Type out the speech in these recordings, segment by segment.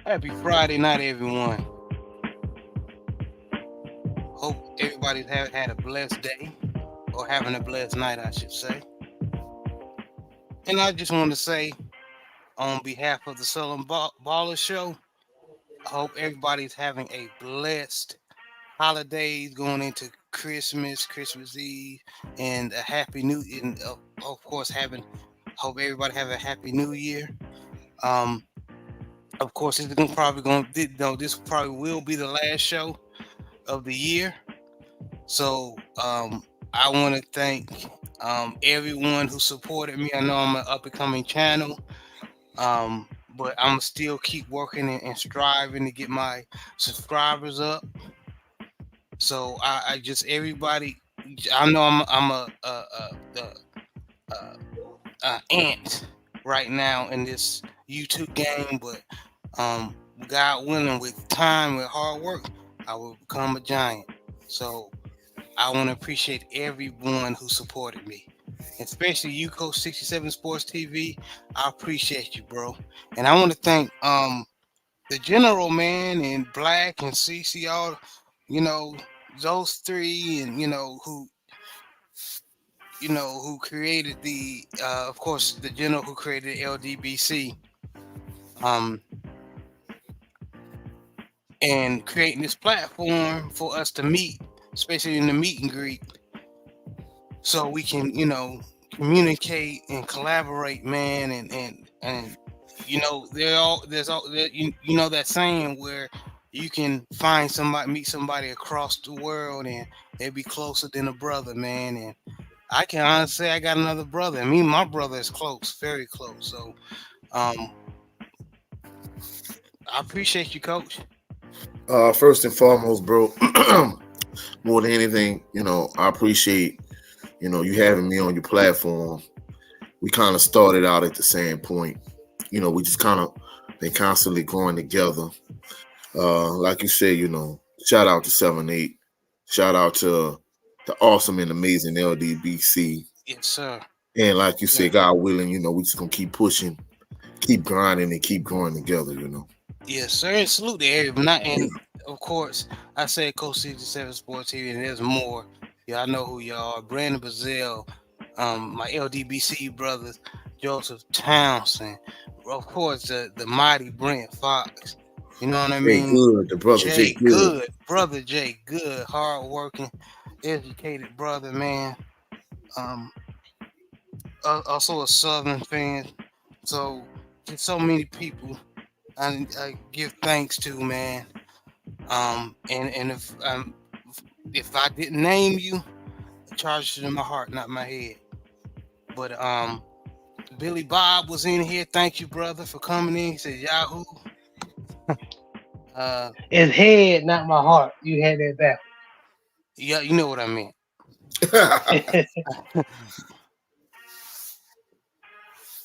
Happy Friday night, everyone. Hope everybody's had a blessed day or having a blessed night, I should say. And I just want to say, on behalf of the Southern Baller Show, I hope everybody's having a blessed holidays going into Christmas, Christmas Eve, and a happy new. And of course, hope everybody have a happy New Year. Um, of course, probably going. This probably will be the last show of the year. So I want to thank everyone who supported me. I know I'm an up and coming channel, but I'm still keep working and striving to get my subscribers up. So I just everybody. I know I'm a ant right now in this YouTube game, but God willing, with time, with hard work, I will become a giant. So I want to appreciate everyone who supported me, especially you, Coach 67 Sports TV. I appreciate you, bro. And I want to thank the General Man and Black and CC, all you know those three, and who created of course, the General who created LDBC, um, and creating this platform for us to meet, especially in the meet and greet, so we can communicate and collaborate, man. And you know that saying where you can meet somebody across the world, and they'll be closer than a brother, man. And I can honestly say I got another brother, and me and my brother is close, very close. So um I appreciate you, Coach. First and foremost, bro, more than anything, I appreciate, you having me on your platform. We kind of started out at the same point. We just kind of been constantly growing together. Like you said, shout out to 7-8. Shout out to the awesome and amazing LDBC. Yes, sir. And like you Yeah. said, God willing, we just gonna keep pushing, keep grinding, and keep growing together. Yes, sir. And salute to everyone. And of course, I said Coach 67 Sports TV, and there's more. Yeah, I know who y'all are. Brandon Bazell, my LDBC brothers, Joseph Townsend, of course, the mighty Brent Fox. You know what I Jay mean? Good, the brother Jay Jay Good. Good, brother Jay Good, hardworking, educated brother, man. Um, Also a Southern fan. So, there's so many people I give thanks to, man. And if I didn't name you, I charge it in my heart, not my head. But Billy Bob was in here. Thank you, brother, for coming in. He said Yahoo. Uh, It's head, not my heart. You had that yeah, you know what I meant. back.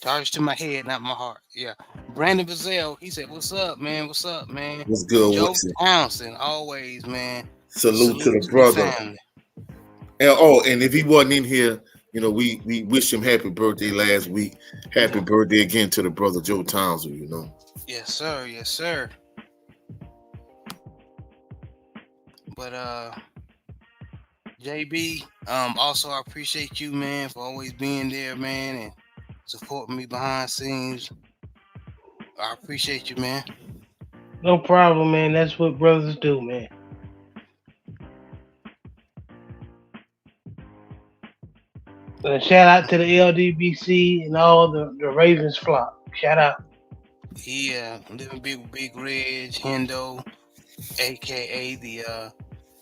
Charge to my head, not my heart. Yeah. Brandon Bazell, he said, "What's up, man? What's up, man?" What's good Joe with you? Townsend, always, man. Salute to Salute the to the brother. family. And if he wasn't in here, we wish him happy birthday last week. Happy birthday again to the brother Joe Townsend. Yes, sir. Yes, sir. But JB, also I appreciate you, man, for always being there, man, and supporting me behind scenes. I appreciate you, man. No problem, man. That's what brothers do, man. And shout out to the LDBC and all the Ravens flock. Shout out. Yeah, living big Reg Hendo, aka the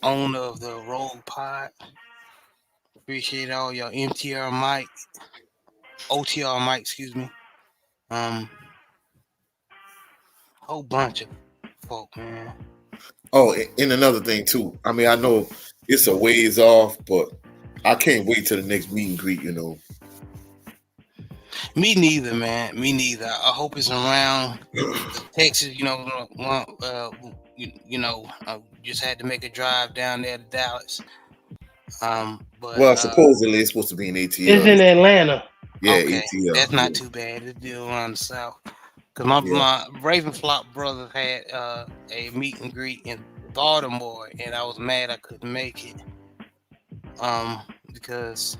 owner of the Rogue Pod. Appreciate all y'all MTR Mike, OTR Mike, excuse me. Um, whole bunch of folk, man. Oh, and another thing too. I mean, I know it's a ways off, but I can't wait till the next meet and greet. Me neither, man. Me neither. I hope it's around Texas. I just had to make a drive down there to Dallas. But Well, supposedly it's supposed to be in It's ATL. in Atlanta. Yeah, okay, ATL. that's not Yeah. too bad. It's still around the south. Cause my Yeah. my Ravenflock brothers had a meet and greet in Baltimore, and I was mad I couldn't make it. Um, because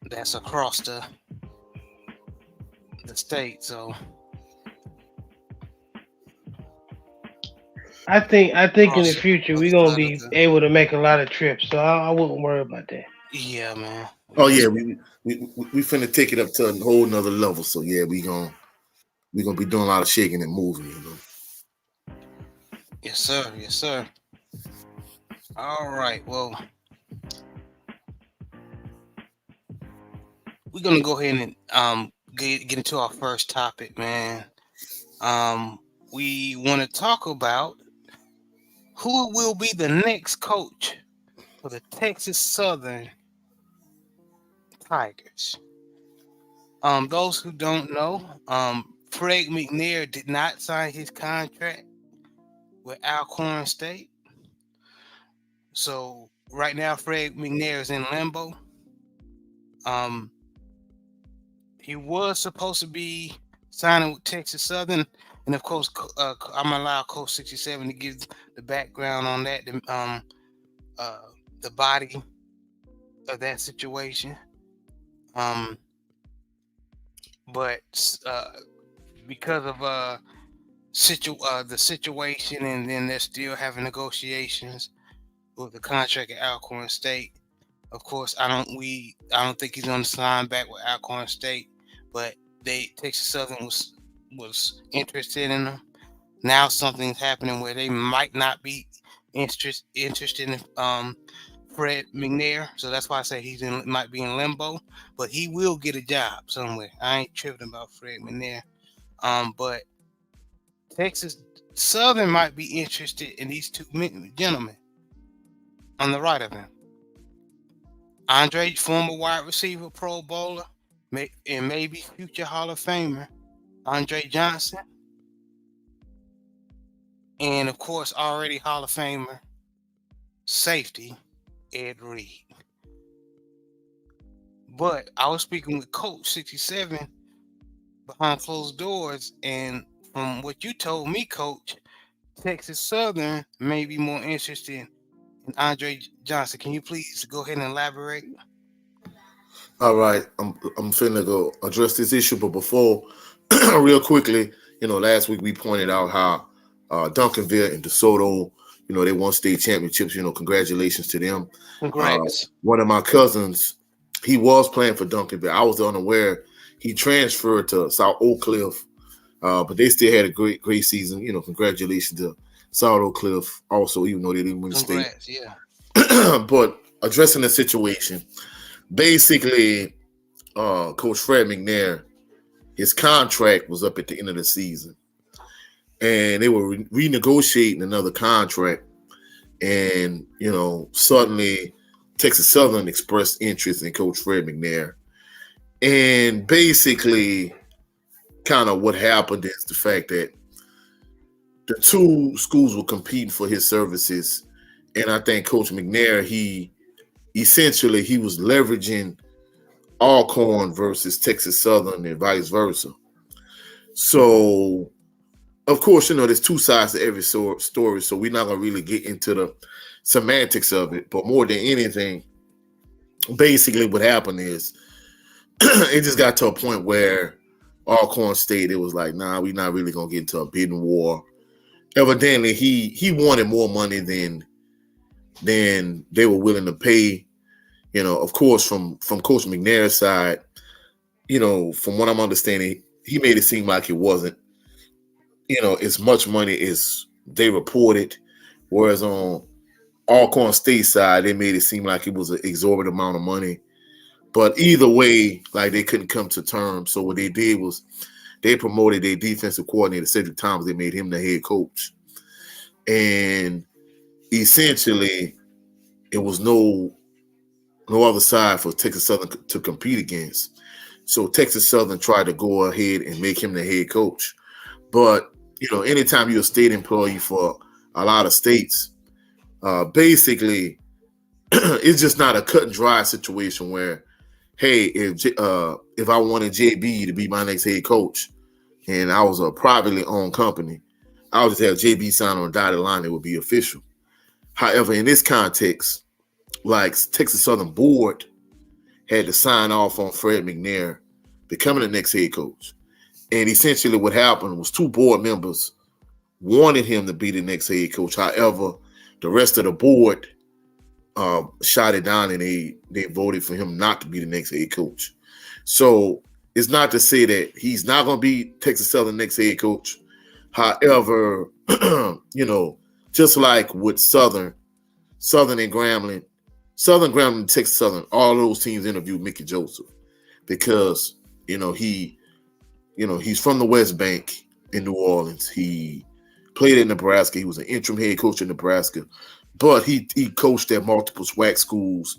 that's across the state. So I think in the across future the other we're gonna side of be the able to make a lot of trips, so I wouldn't worry about that. yeah, man. Oh Yes, yeah, we finna take it up to a whole nother level. So yeah, we gonna be doing a lot of shaking and moving. yes, sir. Yes, sir. All right. Well, we're gonna go ahead and get into our first topic, man. Um, we want to talk about who will be the next coach for the Texas Southern Tigers. Those who don't know, Fred McNair did not sign his contract with Alcorn State. So right now, Fred McNair is in limbo. Um, he was supposed to be signing with Texas Southern, and of course, I'm gonna allow Coach 67 to give the background on that, uh, the body of that situation. Um, but because of the situation, and then they're still having negotiations with the contract at Alcorn State. Of course, I don't think he's going to sign back with Alcorn State, but Texas Southern was interested in him. Now something's happening where they might not be interested in Fred McNair, so that's why I say might be in limbo, but he will get a job somewhere. I ain't tripping about Fred McNair. But Texas Southern might be interested in these two gentlemen on the right of him. Andre, former wide receiver, Pro Bowler, and maybe future Hall of Famer, Andre Johnson, and of course, already Hall of Famer, safety, Ed Reed. But I was speaking with Coach 67 behind closed doors, and from what you told me, Coach, Texas Southern may be more interested in Andre Johnson. Can you please go ahead and elaborate? All right, I'm finna go address this issue, but before, real quickly, last week we pointed out how Duncanville and DeSoto, they won state championships. Congratulations to them. Congrats. One of my cousins, he was playing for Duncanville. I was unaware he transferred to South Oak Cliff, but they still had a great season. Congratulations to South Oak Cliff also, even though they didn't win state. Congrats. Yeah. But addressing the situation, basically, Coach Fred McNair, his contract was up at the end of the season, and they were renegotiating another contract. And suddenly, Texas Southern expressed interest in Coach Fred McNair, and basically, kind of what happened is the fact that the two schools were competing for his services, and I think Coach McNair, he was leveraging Alcorn versus Texas Southern and vice versa. So, of course, there's two sides to every story, so we're not going to really get into the semantics of it. But more than anything, basically what happened is it just got to a point where Alcorn State, it was like, nah, we're not really going to get into a bidding war. Evidently, he wanted more money than they were willing to pay. Of course, from Coach McNair's side, from what I'm understanding, he made it seem like it wasn't, as much money as they reported. Whereas on Alcorn State side, they made it seem like it was an exorbitant amount of money. But either way, like they couldn't come to terms. So what they did was they promoted their defensive coordinator, Cedric Thomas. They made him the head coach. And essentially, it was no other side for Texas Southern to compete against. So Texas Southern tried to go ahead and make him the head coach. But, anytime you're a state employee for a lot of states, basically, it's just not a cut and dry situation where, hey, if I wanted JB to be my next head coach, and I was a privately owned company, I would just have JB sign on a dotted line. It would be official. However, in this context, like Texas Southern board had to sign off on Fred McNair becoming the next head coach. And essentially what happened was two board members wanted him to be the next head coach. However, the rest of the board shot it down and they voted for him not to be the next head coach. So it's not to say that he's not going to be Texas Southern next head coach. However, just like with Southern and Grambling, and Texas Southern, all those teams interviewed Mickey Joseph because he's from the West Bank in New Orleans. He played in Nebraska. He was an interim head coach in Nebraska, but he coached at multiple SWAC schools.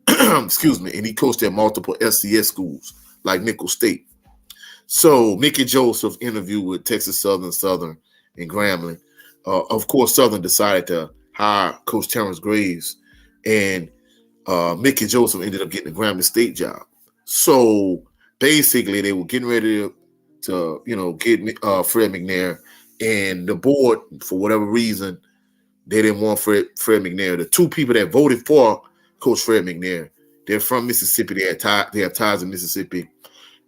Excuse me, and he coached at multiple FCS schools like Nicholls State. So Mickey Joseph interviewed with Texas Southern, and Grambling. Of course, Southern decided to hire Coach Terrence Graves, and Mickey Joseph ended up getting the Grambling State job. So basically, they were getting ready to get Fred McNair, and the board, for whatever reason, they didn't want Fred McNair. The two people that voted for Coach Fred McNair, they're from Mississippi. They have ties in Mississippi.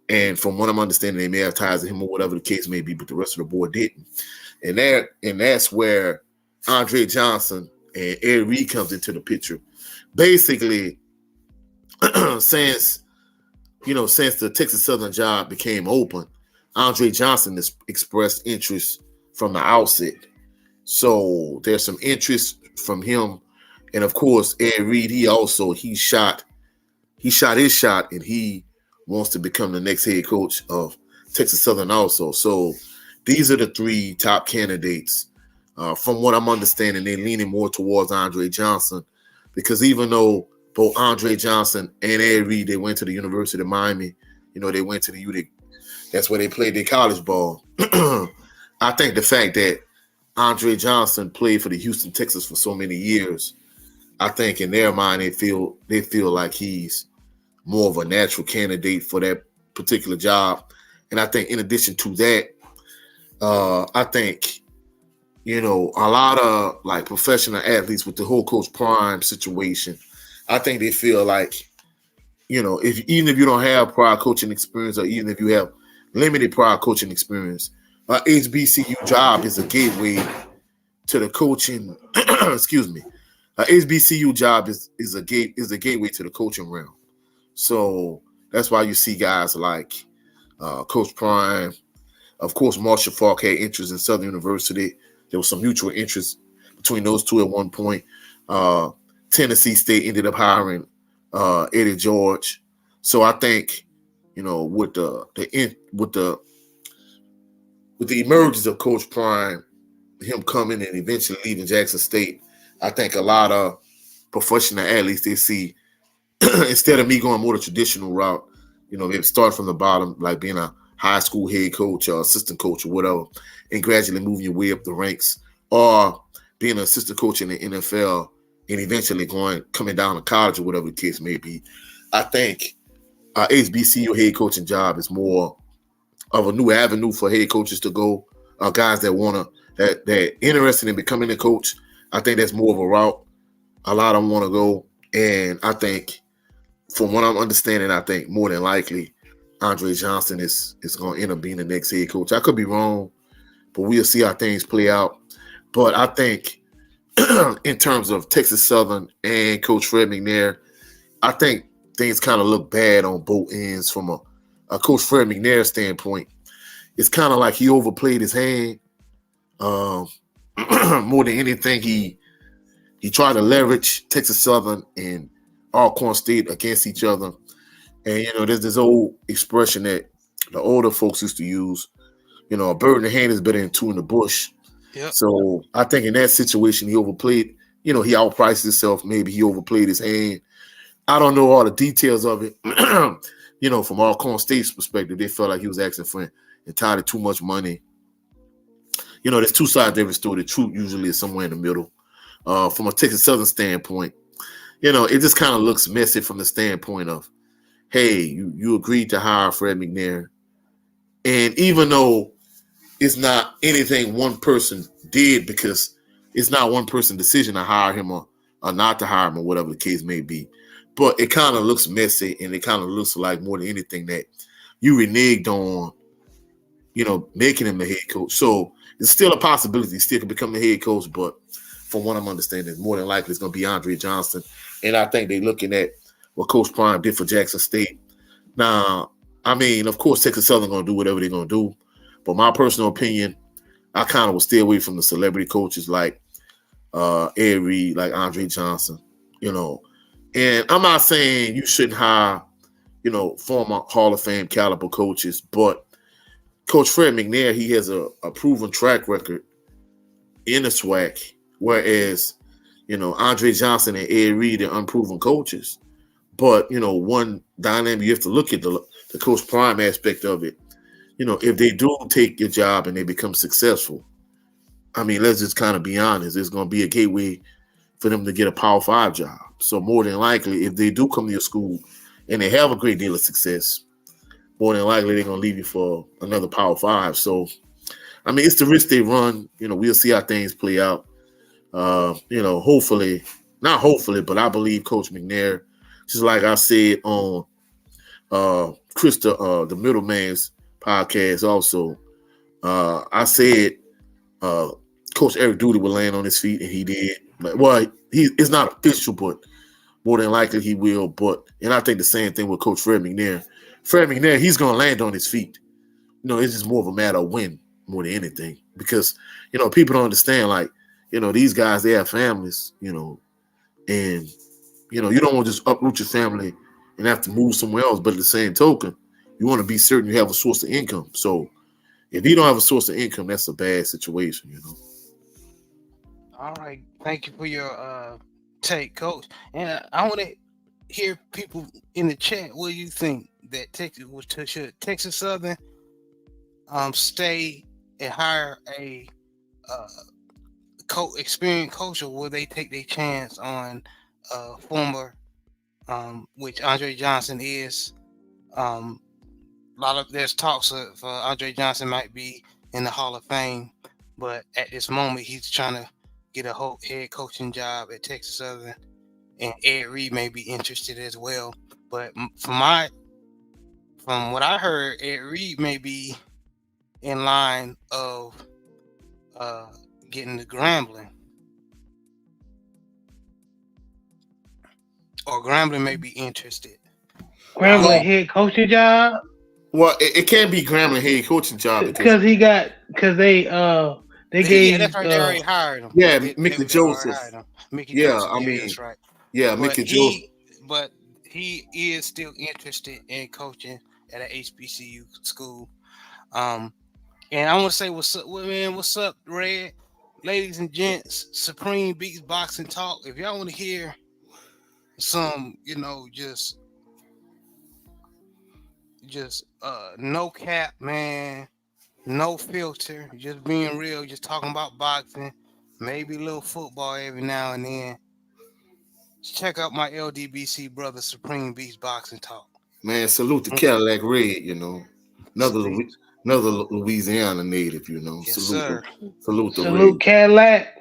And from what I'm understanding, they may have ties to him or whatever the case may be, but the rest of the board didn't. And that's where Andre Johnson and Ed Reed comes into the picture. Basically, since the Texas Southern job became open, Andre Johnson has expressed interest from the outset. So there's some interest from him. And of course, Ed Reed, he shot his shot, and he wants to become the next head coach of Texas Southern also. So these are the three top candidates. From what I'm understanding, they're leaning more towards Andre Johnson, because even though both Andre Johnson and Ed Reed, they went to the University of Miami, they went to the U. That's where they played their college ball. I think the fact that Andre Johnson played for the Houston Texans for so many years, I think in their mind they feel like he's more of a natural candidate for that particular job. And I think in addition to that, I think, a lot of like professional athletes with the whole Coach Prime situation, I think they feel like, even if you don't have prior coaching experience, or even if you have limited prior coaching experience, HBCU job is a gateway to the coaching. Excuse me. HBCU job is a gateway to the coaching realm. So that's why you see guys like Coach Prime. Of course, Marshall Falk had interest in Southern University. There was some mutual interest between those two at one point. Tennessee State ended up hiring Eddie George. So I think, with the emergence of Coach Prime, him coming and eventually leaving Jackson State, I think a lot of professional athletes, they see, instead of me going more the traditional route, they start from the bottom, like being a high school head coach or assistant coach or whatever, and gradually moving your way up the ranks, or being an assistant coach in the NFL and eventually coming down to college or whatever the case may be. I think HBCU head coaching job is more of a new avenue for head coaches to go, guys that interested in becoming a coach. I think that's more of a route a lot of them want to go. And I think, from what I'm understanding, I think more than likely Andre Johnson is going to end up being the next head coach. I could be wrong, but we'll see how things play out. But I think in terms of Texas Southern and Coach Fred McNair, I think things kind of look bad on both ends from a Coach Fred McNair standpoint. It's kind of like he overplayed his hand. More than anything, he tried to leverage Texas Southern and Alcorn State against each other. And, there's this old expression that the older folks used to use, a bird in the hand is better than two in the bush. Yep. So I think in that situation, he overplayed, he outpriced himself. Maybe he overplayed his hand. I don't know all the details of it. From Alcorn State's perspective, they felt like he was asking for entirely too much money. There's two sides to every story. The truth usually is somewhere in the middle. From a Texas Southern standpoint, it just kind of looks messy from the standpoint of, hey, you agreed to hire Fred McNair, and even though it's not anything one person did, because it's not one person decision to hire him or not to hire him or whatever the case may be. But it kind of looks messy, and it kind of looks like more than anything that you reneged on, making him the head coach. So it's still a possibility he still can become the head coach, but from what I'm understanding, more than likely it's going to be Andre Johnson. And I think they're looking at what Coach Prime did for Jackson State. Now, I mean, of course, Texas Southern going to do whatever they're going to do, but my personal opinion, I kind of will stay away from the celebrity coaches like Ed Reed, like Andre Johnson, you know. And I'm not saying you shouldn't hire, former Hall of Fame caliber coaches, but Coach Fred McNair, he has a proven track record in the SWAC, whereas, Andre Johnson and Ed Reed are unproven coaches. But, one dynamic, you have to look at the Coach Prime aspect of it. If they do take your job and they become successful, I mean, let's just kind of be honest. It's going to be a gateway for them to get a Power 5 job. So more than likely, if they do come to your school and they have a great deal of success, more than likely they're going to leave you for another Power 5. So, I mean, it's the risk they run. We'll see how things play out. Hopefully, not hopefully, but I believe Coach McNair, just like I said on Krista, the middleman's podcast also, I said Coach Eric Duty would land on his feet, and he did. Well, it's not official, but more than likely he will. And I think the same thing with Coach Fred McNair. Fred McNair, he's going to land on his feet. It's just more of a matter of when, more than anything, because people don't understand. Like, these guys, they have families, and you don't want to just uproot your family and have to move somewhere else. But at the same token, you want to be certain you have a source of income. So if you don't have a source of income, that's a bad situation. All right. Thank you for your take, Coach. And I want to hear people in the chat. What do you think that should Texas Southern stay and hire a uh, experienced coach, or will they take their chance on former, which Andre Johnson is? There's talks of Andre Johnson might be in the Hall of Fame, but at this moment he's trying to get a whole head coaching job at Texas Southern, and Ed Reed may be interested as well. But from what I heard, Ed Reed may be in line of getting the Grambling, or Grambling may be interested. Grambling head coaching job. Well, it can't be Grambling head coaching job because they gave. That's right. They already hired him. Yeah, Mickey Joseph. Mickey Yeah, Joseph. I mean, that's right. Yeah, But Mickey Joseph. But he is still interested in coaching at an HBCU school. And I want to say what's up, man. What's up, Red? Ladies and gents, Supreme Beats Boxing Talk. If y'all want to hear some, just no cap, man, no filter, just being real, just talking about boxing, maybe a little football every now and then. Check out my LDBC brother, Supreme Beast Boxing Talk. Man, salute to Cadillac Red, another Louisiana native, Yes, sir. Salute the Salute Red. Cadillac.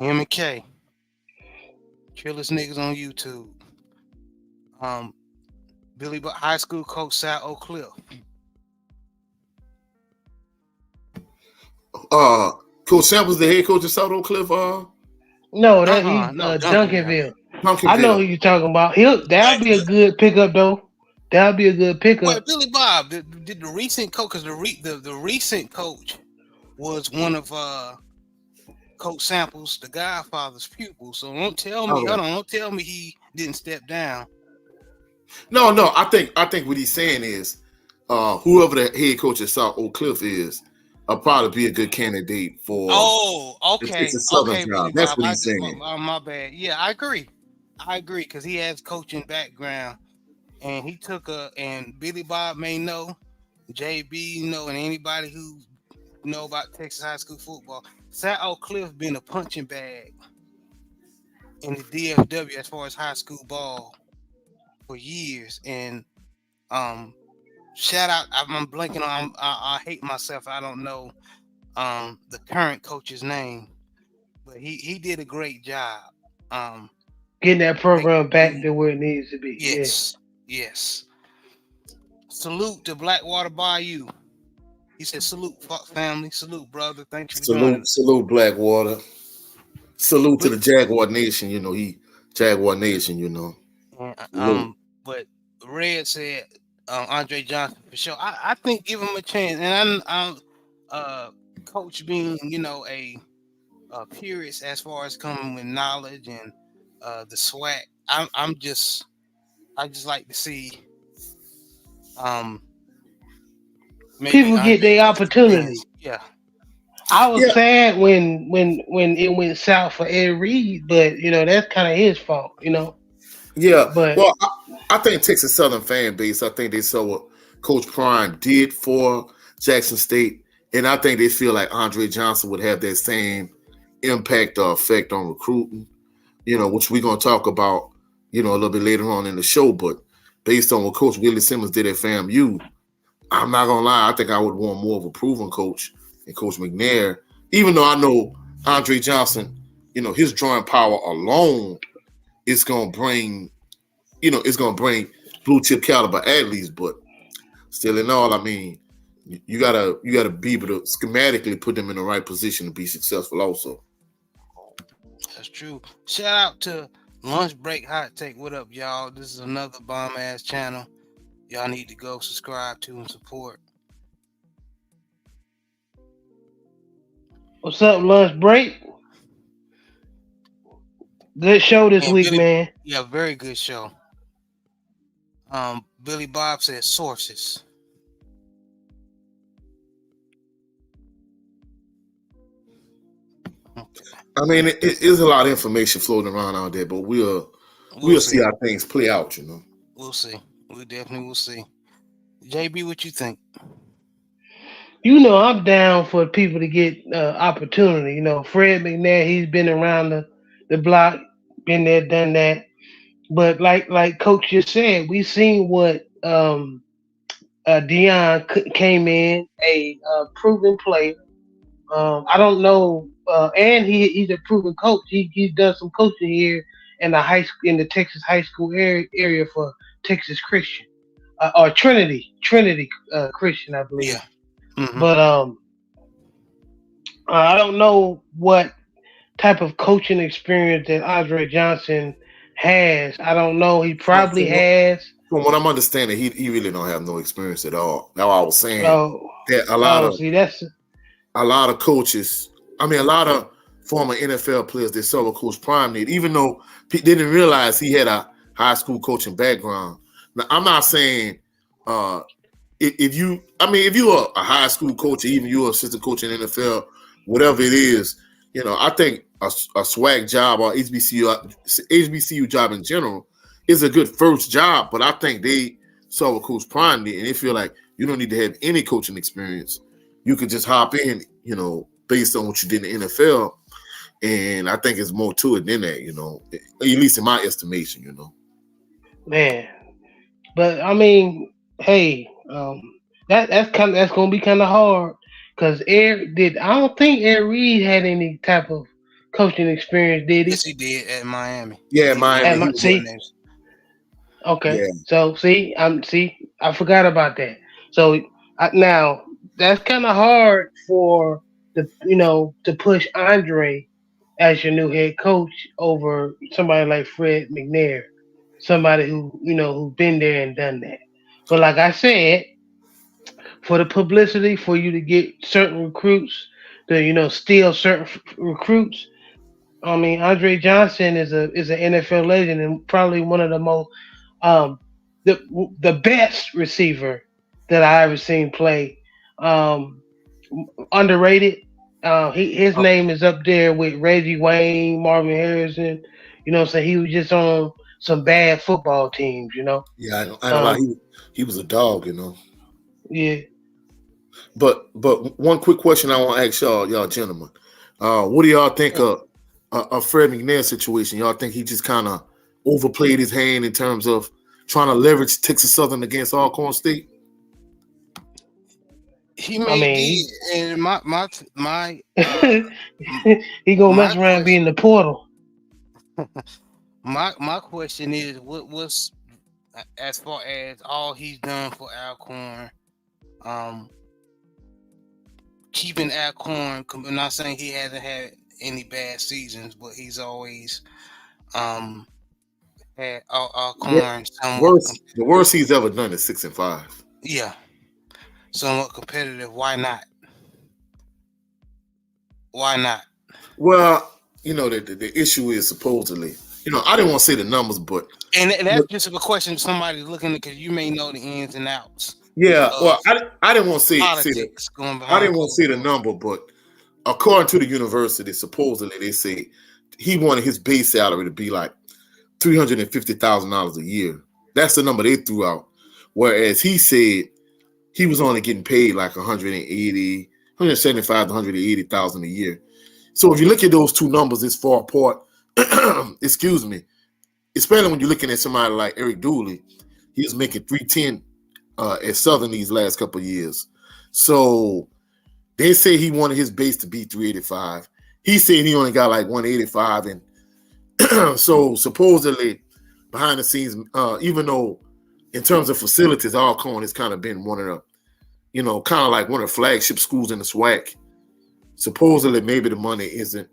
Him and K. Killers niggas on YouTube. Billy High School coach Sal Oak Cliff. Coach Sam was the head coach of South Oak Cliff. No, Duncanville. I know who you're talking about. That'll be a good pickup, though. That'll be a good pickup. Well, Billy Bob, did the recent coach, because the recent coach was one of Coach Samples, the Godfather's pupils. So don't tell me, don't tell me he didn't step down. No, I think what he's saying is, whoever the head coach at South Oak Cliff is, will probably be a good candidate for. Oh, okay, job. That's what he's saying. My bad. Yeah, I agree because he has coaching background, and he took and Billy Bob may know, JB and anybody who know about Texas high school football. South Oak Cliff been a punching bag in the DFW as far as high school ball. for years. And shout out, I'm blanking on. I hate myself. I don't know the current coach's name, but he did a great job. Um, Getting that program back basically, to where it needs to be. Yeah. yes. Salute to Blackwater Bayou. He said, "Salute, family. Salute, brother. Thank you for joining us." Salute Blackwater. Salute to But the Jaguar Nation. Jaguar Nation. Salute. but Red said Andre Johnson for sure. I think give him a chance, and I'm coach being a purist as far as coming with knowledge and the swag. I just like to see um maybe People get Andre their Johnson opportunity. chance. Yeah. I was Yeah, sad when it went south for Ed Reed, but that's kind of his fault. yeah. But Well, I think Texas Southern fan base. I think they saw what Coach Prime did for Jackson State, and I think they feel like Andre Johnson would have that same impact or effect on recruiting. Which we're gonna talk about, a little bit later on in the show. But based on what Coach Willie Simmons did at FAMU, I'm not gonna lie. I think I would want more of a proven coach than Coach McNair. Even though I know Andre Johnson, his drawing power alone is gonna bring, blue chip caliber athletes. But still, in all, I mean, you gotta be able to schematically put them in the right position to be successful. Also, That's true. Shout out to Lunch Break Hot Take. What up, y'all? This is another bomb ass channel. Y'all need to go subscribe to and support. what's up, Lunch Break? Good show this week, man. Yeah, very good show. Billy Bob says sources. okay. I mean, it is a lot of information floating around out there, but we'll see how things play out. We'll see. We definitely will see. JB, what you think? I'm down for people to get opportunity. Fred McNair, he's been around the block, been there, done that. But like Coach just said, we seen what Dion came in a proven player. I don't know, and he's a proven coach. He's done some coaching here in the Texas high school area for Texas Christian or Trinity Christian, I believe. Yeah. Mm-hmm. But I don't know what type of coaching experience that Andre Johnson has. I don't know. He probably has. From what I'm understanding, he really don't have no experience at all. Now I was saying that a lot of coaches, I mean a lot of former NFL players, they saw what Coach Prime did, even though they didn't realize he had a high school coaching background. Now I'm not saying if you are a high school coach, or even you're an assistant coach in NFL, whatever it is, I think a swag job or HBCU job in general is a good first job. But I think they saw what Coach Prime did, and they feel like you don't need to have any coaching experience. You could just hop in, based on what you did in the NFL. And I think it's more to it than that, at least in my estimation, Man, but I mean, hey, that's gonna be kind of hard because I don't think Ed Reed had any type of coaching experience, did he? Yes, he did at Miami. Yeah, Miami. Okay, yeah. So I forgot about that. So now that's kind of hard for to push Andre as your new head coach over somebody like Fred McNair, somebody who's been there and done that. But like I said, for the publicity, for you to get certain recruits, to steal certain recruits. I mean, Andre Johnson is an NFL legend and probably one of the most the best receiver that I ever seen play. Underrated. His name is up there with Reggie Wayne, Marvin Harrison. So he was just on some bad football teams. Yeah, I he was a dog. Yeah. But one quick question I want to ask y'all gentlemen. What do y'all think of a Fred McNair situation? Y'all think he just kind of overplayed his hand in terms of trying to leverage Texas Southern against Alcorn State? He I may did, mean, and my he gonna my mess around question being the portal. my question is what's as far as all he's done for Alcorn, um, keeping Alcorn. I'm not saying he hasn't had any bad seasons, but he's always um had Wor- Alcorn somewhat. The worst he's ever done is 6-5. Yeah, somewhat competitive. Why not? Why not? Well, the issue is supposedly, I didn't want to say the numbers, but And that's just a question of somebody looking at, because you may know the ins and outs yeah. of Well, I didn't want to politics going I behind didn't want to closed say the doors. number, but according to the university, supposedly they say he wanted his base salary to be like $350,000 a year. That's the number they threw out. Whereas he said he was only getting paid like 180, 175 to 180,000 a year. So if you look at those two numbers, it's far apart. Excuse me. Especially when you're looking at somebody like Eric Dooley, he was making 310 at Southern these last couple of years. So they say he wanted his base to be 385. He said he only got like 185, and so supposedly behind the scenes, even though in terms of facilities, Alcorn has kind of been one of the, kind of like one of the flagship schools in the SWAC. Supposedly, maybe the money isn't,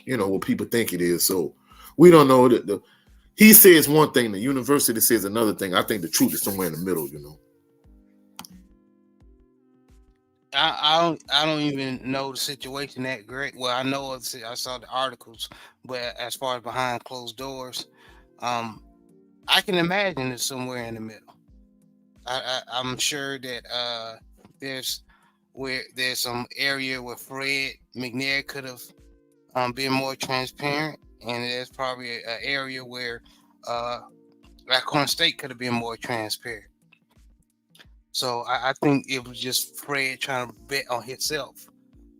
what people think it is. So we don't know that he says one thing, the university says another thing. I think the truth is somewhere in the middle. I don't even know the situation that great. Well, I know I saw the articles, but as far as behind closed doors, um, I can imagine it's somewhere in the middle. I'm sure that there's there's some area where Fred McNair could have been more transparent, and there's probably an area where uh, Alcorn State could have been more transparent. So I think it was just Fred trying to bet on himself.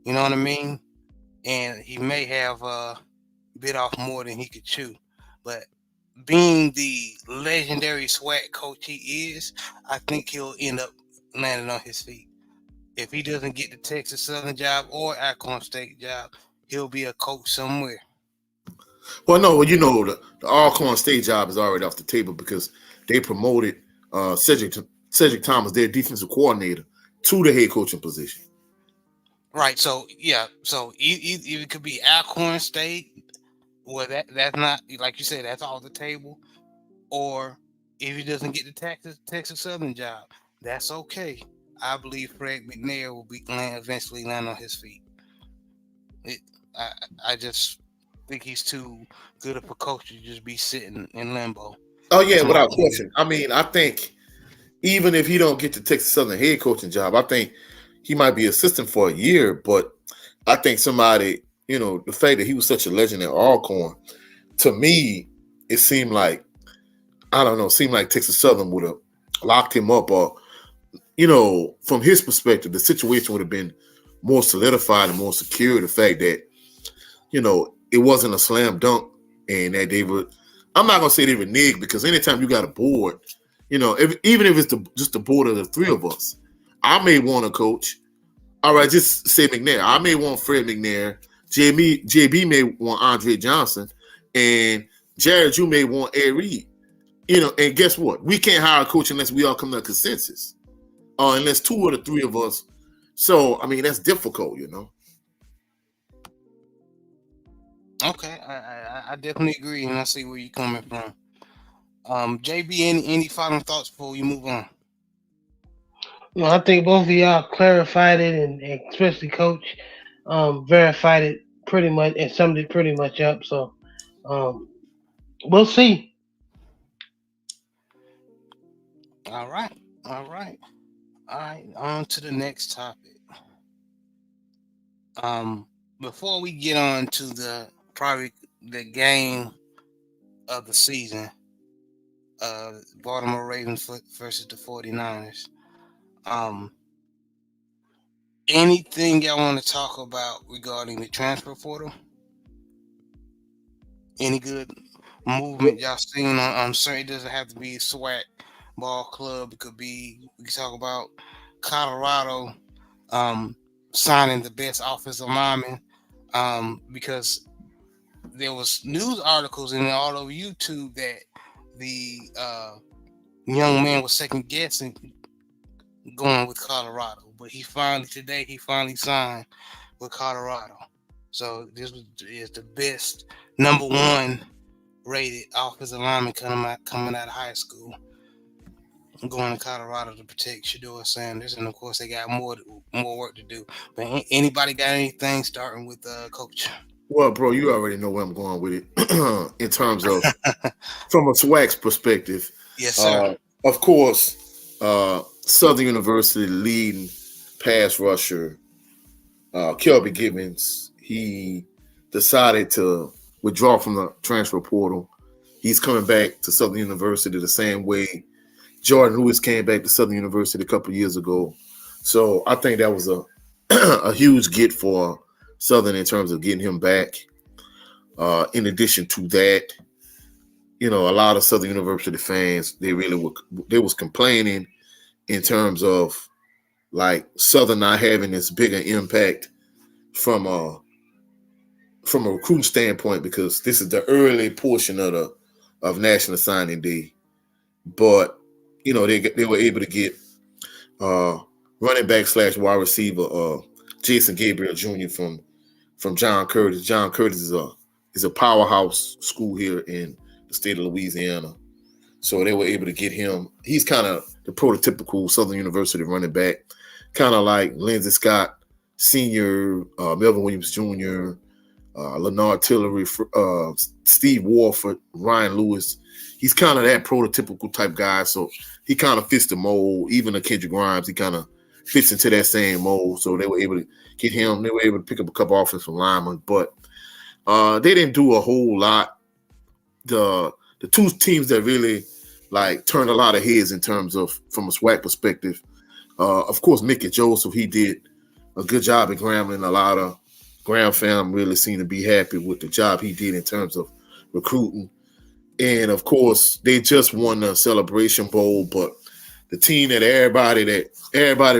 You know what I mean? And he may have bit off more than he could chew. But being the legendary SWAT coach he is, I think he'll end up landing on his feet. If he doesn't get the Texas Southern job or Alcorn State job, he'll be a coach somewhere. Well, no, the Alcorn State job is already off the table because they promoted Cedric Thomas, their defensive coordinator, to the head coaching position. Right. So yeah. So it could be Alcorn State, where that's not, like you said, that's off the table. Or if he doesn't get the Texas Southern job, that's okay. I believe Fred McNair will eventually land on his feet. It, I I just think he's too good of a coach to just be sitting in limbo. Oh yeah, That's my without opinion. question. I mean, I think even if he don't get the Texas Southern head coaching job, I think he might be assistant for a year. But I think somebody, the fact that he was such a legend at Alcorn, to me, it seemed like I don't know, seemed like Texas Southern would have locked him up, or from his perspective, the situation would have been more solidified and more secure. The fact that it wasn't a slam dunk, and that they would. I'm not gonna say they reneged, because anytime you got a board, even if it's just the board of the three of us, I may want a coach. All right, just say McNair. I may want Fred McNair. JB may want Andre Johnson, and Jared, you may want Ed Reed. And guess what? We can't hire a coach unless we all come to a consensus, unless two of the three of us. So I mean, that's difficult. Okay, I definitely agree, and I see where you're coming from. JB, any final thoughts before we move on? No, I think both of y'all clarified it, and especially Coach verified it pretty much and summed it pretty much up. So um, we'll see. All right, all right, all right. On to the next topic. Um, Before we get on to probably the game of the season, Baltimore Ravens versus the 49ers. Um, Anything y'all want to talk about regarding the transfer portal? Any good? movement y'all seen on certain. It doesn't have to be SWAC ball club. It could be, we can talk about Colorado um, signing the best offensive lineman, because there was news articles and all over YouTube that the young man was second guessing going with Colorado, but he finally signed with Colorado. So is the best number one rated offensive lineman coming out of high school, going to Colorado to protect Shador Sanders, and of course they got more work to do. But anybody got anything starting with Coach? Well, bro, you already know where I'm going with it in terms of from a SWAC's perspective. Yes, sir. Uh, of course, Southern University leading pass rusher, Kelby Gibbons, he decided to withdraw from the transfer portal. He's coming back to Southern University the same way Jordan Lewis came back to Southern University a couple of years ago. So I think that was a a huge get for Southern in terms of getting him back. In addition to that, a lot of Southern University fans, they was complaining in terms of like Southern not having this bigger impact from a recruiting standpoint, because this is the early portion of National Signing Day. But they were able to get running back / wide receiver Jason Gabriel Jr. from John Curtis. John Curtis is a powerhouse school here in the state of Louisiana. So they were able to get him. He's kind of the prototypical Southern University running back, kind of like Lindsey Scott Sr., Melvin Williams Jr., Leonard Tillery, Steve Warford, Ryan Lewis. He's kind of that prototypical type guy. So he kind of fits the mold. Even a Kendrick Grimes, he kind of fits into that same mold. So they were able to get him. They were able to pick up a couple offensive linemen, but they didn't do a whole lot. The two teams that really like turned a lot of heads in terms of from a SWAC perspective, of course, Mickey Joseph, he did a good job at Grambling. A lot of Graham fam really seemed to be happy with the job he did in terms of recruiting. And of course, they just won the Celebration Bowl, but the team that everybody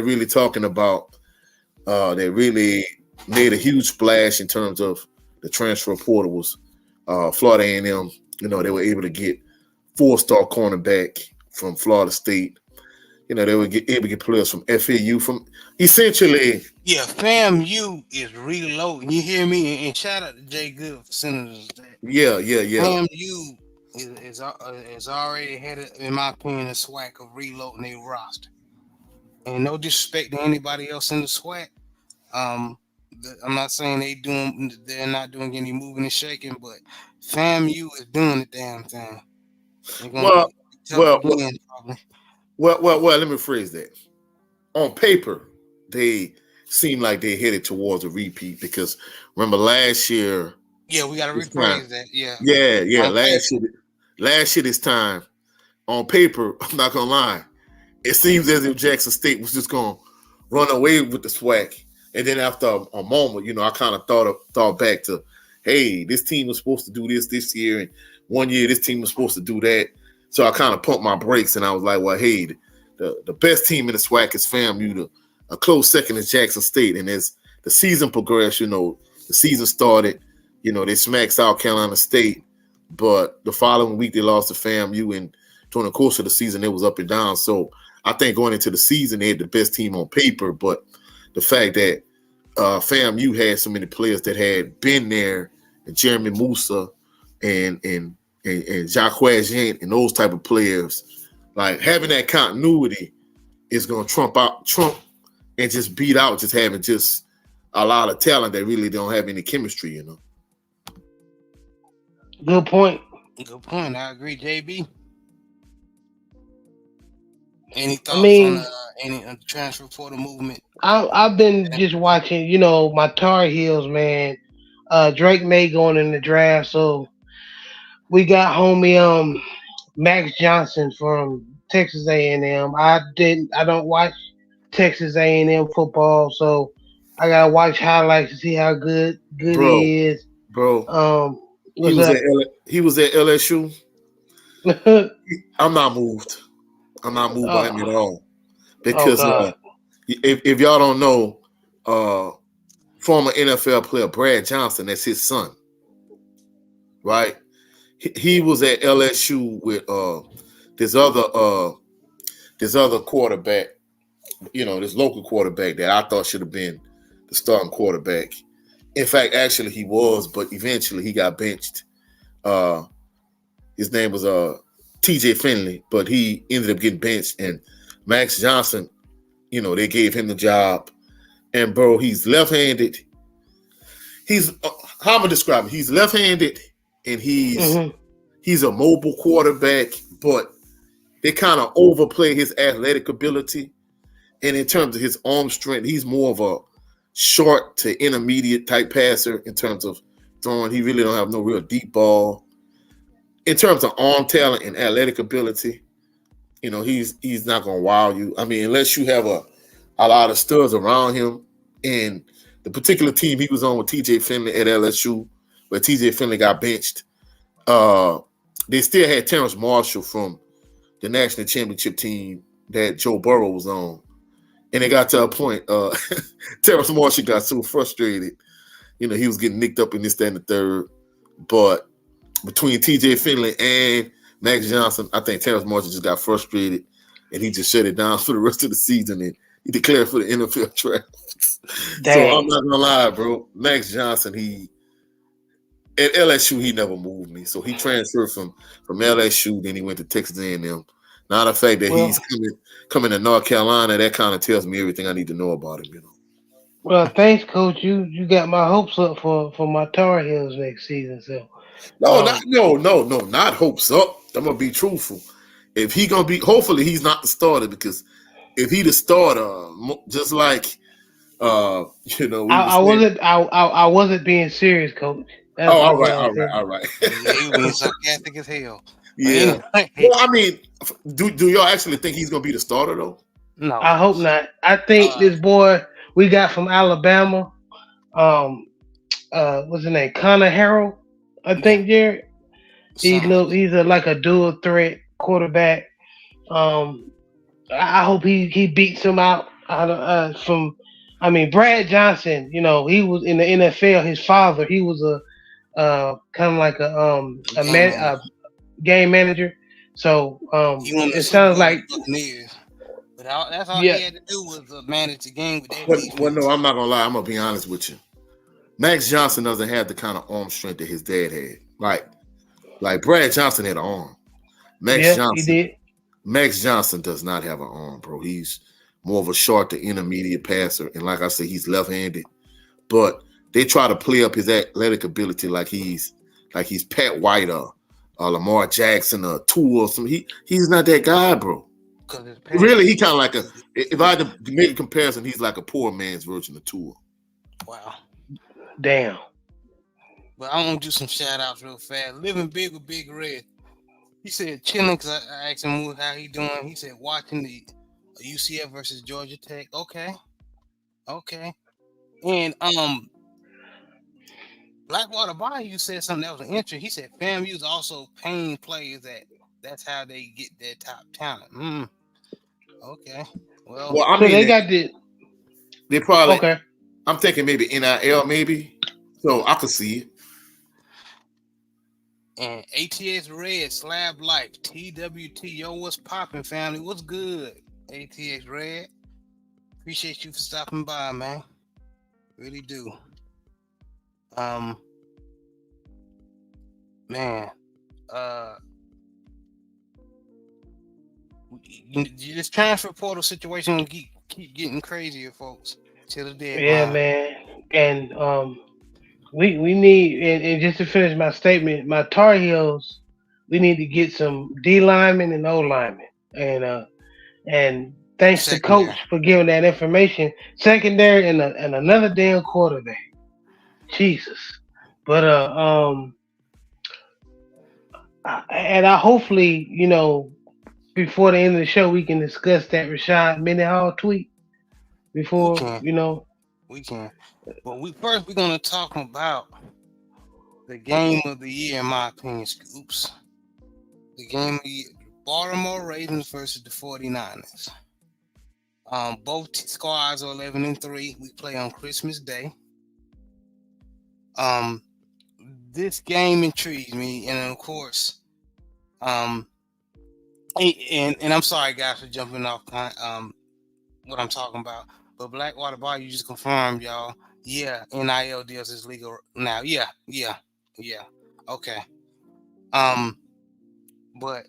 really talking about, that really made a huge splash in terms of the transfer portal was Florida A&M. They were able to get 4-star cornerback from Florida State. They were able to get players from FAU, from essentially. Yeah, FAMU is reloading. You hear me? And shout out to Jay Good for sending us that. Yeah. FAMU is already headed, in my opinion, a SWAC of reloading their roster. And no disrespect to anybody else in the SWAC. I'm not saying they're not doing any moving and shaking, but FAMU is doing the damn thing. They're gonna Well, be tough well, again, probably. well. Let me phrase that. On paper, they seem like they're headed towards a repeat, because remember last year. Yeah, we gotta This time, rephrase that. Yeah. yeah. On Last year this time, on paper, I'm not gonna lie, it seems as if Jackson State was just gonna run away with the SWAC. And then after a moment, I kind of thought back to, hey, this team was supposed to do this year, and one year this team was supposed to do that. So I kind of pumped my brakes, and I was like, well, hey, the best team in the SWAC is FAMU. A close second is Jackson State. And as the season progressed, the season started, they smacked South Carolina State, but the following week they lost to FAMU, and during the course of the season it was up and down. So I think going into the season they had the best team on paper, but the fact that FAMU had so many players that had been there, and Jeremy Musa and Jacques Jean and those type of players, like having that continuity is going to trump and just beat out just having just a lot of talent that really don't have any chemistry. Good point. Good point. I agree, JB. Any I thoughts on mean, any transfer portal movement? I've been just watching, my Tar Heels, man. Drake May going in the draft, so we got homie Max Johnson from Texas A&M. I don't watch Texas A&M football, so I gotta watch highlights to see how good Bro, he is. bro, Um, He What's was at up? he was at LSU. oh, I'm not moved. I'm not moved by him at all oh because God. if y'all don't know, former NFL player Brad Johnson, that's his son, right? He was at LSU with this other uh this other quarterback, this local quarterback that I thought should have been the starting quarterback. In fact, actually he was, but eventually he got benched. Uh, his name was TJ Finley, but he ended up getting benched. And Max Johnson, they gave him the job. And bro, he's left-handed. He's how am I gonna describe it? He's left-handed, and Hmm. he's a mobile quarterback, but they kind of overplay his athletic ability. And in terms of his arm strength, he's more of a short to intermediate type passer in terms of throwing. He really don't have no real deep ball. In terms of arm talent and athletic ability, he's not gonna wow you. I mean, unless you have a lot of studs around him. And the particular team he was on with TJ Finley at LSU, where TJ Finley got benched, uh, they still had Terrence Marshall from the national championship team that Joe Burrow was on. And it got to a point, Terrence Marshall got so frustrated. He was getting nicked up in this, that, and the third. But between TJ Finley and Max Johnson, I think Terrence Marshall just got frustrated and he just shut it down for the rest of the season and he declared for the NFL draft. So I'm Dang. not gonna lie, bro. Max Johnson, he at LSU, he never moved me. So he transferred from LSU, then he went to Texas A&M. Now the fact that he's Well, coming to North Carolina, that kind of tells me everything I need to know about him. well, thanks, Coach. You got my hopes up for my Tar Heels next season. So, No, not um, no, no, no, not hopes up. I'm gonna be truthful. If he gonna be, hopefully he's not the starter because if he the starter, just like we were I saying. wasn't I wasn't being serious, Coach. Oh, That's all right, what I all right, said. all right. Yeah, he was being sarcastic as hell. But Yeah. anyway, Well, I mean, do y'all actually think he's gonna be the starter though? no. I hope not. I think Uh, this boy we got from Alabama, um, what's his name, Connor Harrell. I yeah, think Jared. something like He's a like a dual threat quarterback. Um, I hope he beats him out. From. I mean, Brad Johnson. He was in the NFL. His father, he was a kind of like that. Game manager. a game manager. So He won the it Super sounds Bowl with like the Buccaneers. But that's all yeah, he had to do was manage the game with that Well, no, defense. I'm not gonna lie. I'm gonna be honest with you. Max Johnson doesn't have the kind of arm strength that his dad had. Like Brad Johnson had an arm. Max yeah, he Johnson, did. Max Johnson does not have an arm, bro. He's more of a short to intermediate passer, and like I said, he's left-handed. But they try to play up his athletic ability like he's Pat White or Lamar Jackson or Tua or something. He's not that guy, bro. Because his Really, parents. he kind of like a. If I had to make a comparison, he's like a poor man's version of Tua. Wow. Damn. But I want to do some shout outs real fast. Living Big with Big Red. He said chilling because I asked him how he doing. He said watching the UCF versus Georgia Tech. Okay. Okay. And Blackwater Bayou said something that was an interesting. He said FAMU's also paying players that's how they get their top talent. Okay. Well, Well, I So mean, they got the they probably. okay. I'm thinking maybe NIL, maybe. So I could see it. and ATS Red Slab Life TWT. Yo, what's popping, family? What's good? ATX Red. Appreciate you for stopping by, man. Really do. Um, man. Uh, this transfer portal situation will keep getting crazier, folks. Till the Yeah, deadline. man. And we need and just to finish my statement, my Tar Heels, we need to get some D linemen and O linemen. And thanks to Secondary. coach for giving that information. Secondary and another damn quarterback. Jesus. But and I hopefully, before the end of the show we can discuss that Rashad Mendenhall tweet We before, can. We can. But we're gonna talk about the game of the year, in my opinion, Scoops. The game of the year, Baltimore Ravens versus the 49ers. Both squads are 11-3. We play on Christmas Day. Um, this game intrigues me, and of course, um, and I'm sorry guys for jumping off what I'm talking about, but Blackwater Bar, you just confirmed, y'all. Yeah, NIL deals is legal now. Yeah, yeah, yeah. Okay. Um, but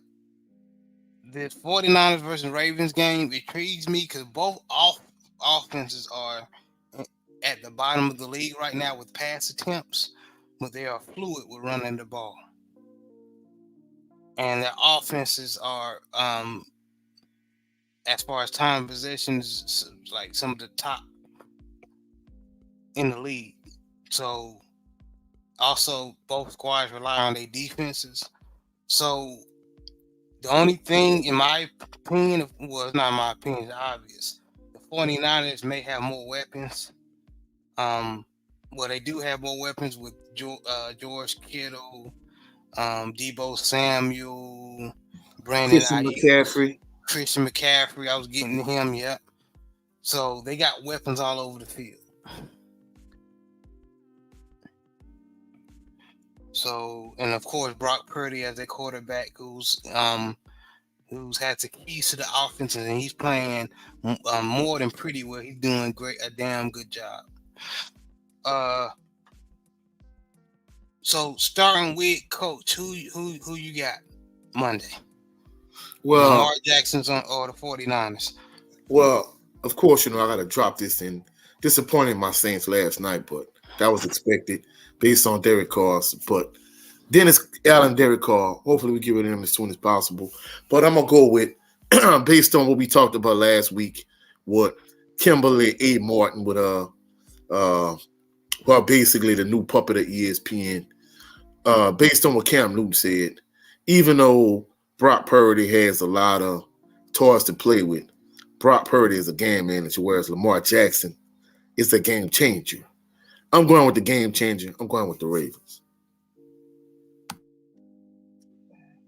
the 49ers versus Ravens game intrigues me because both offenses are at the bottom of the league right now with pass attempts, but they are fluid with running the ball. And their offenses are, as far as time possessions, like some of the top in the league. So also both squads rely on their defenses. So the only thing, in my opinion, well, it's not my opinion, it's obvious. The 49ers may have more weapons. Um, well, they do have more weapons with George Kittle, Debo Samuel, Brandon Christian Ayuk, McCaffrey. Christian McCaffrey. I was getting to him, yep. So they got weapons all over the field. So, and of course, Brock Purdy as their quarterback, who's had the keys to the offense, and he's playing more than pretty well. He's doing a damn good job. Uh, so starting with coach, who you got Monday? Well, Lamar Jackson's on or the 49ers? well, of course, I got to drop this in. Disappointed my Saints last night, but that was expected based on Derek Carr. But Dennis Allen, Derek Carr. Hopefully, we get rid of him as soon as possible. But I'm gonna go with based on what we talked about last week. What Kimberly A. Martin with well, basically the new puppet at ESPN. Based on what Cam Newton said, even though Brock Purdy has a lot of toys to play with, Brock Purdy is a game manager, whereas Lamar Jackson is a game changer. I'm going with the game changer. I'm going with the Ravens.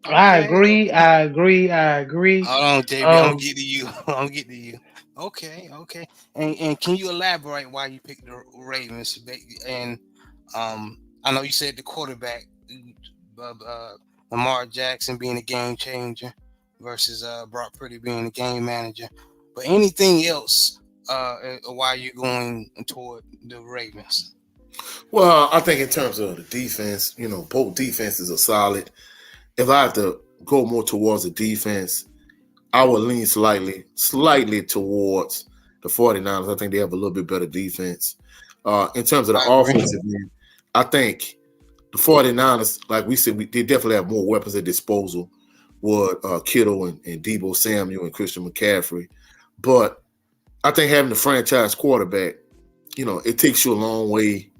I Okay. agree. I agree. I agree. Hold on, JB. I'm gonna Um, get to you. I'm gonna get to you. Okay, okay. And can you elaborate why you picked the Ravens? And I know you said the quarterback, Lamar Jackson being a game changer versus Brock Purdy being a game manager. But anything else? Why you going toward the Ravens? Well, I think in terms of the defense, both defenses are solid. If I have to go more towards the defense, I would lean slightly towards the 49ers. I think they have a little bit better defense. In terms of the I agree. offensive end, I think the 49ers, like we said, they definitely have more weapons at disposal with Kittle and Debo Samuel and Christian McCaffrey. But I think having the franchise quarterback, it takes you a long way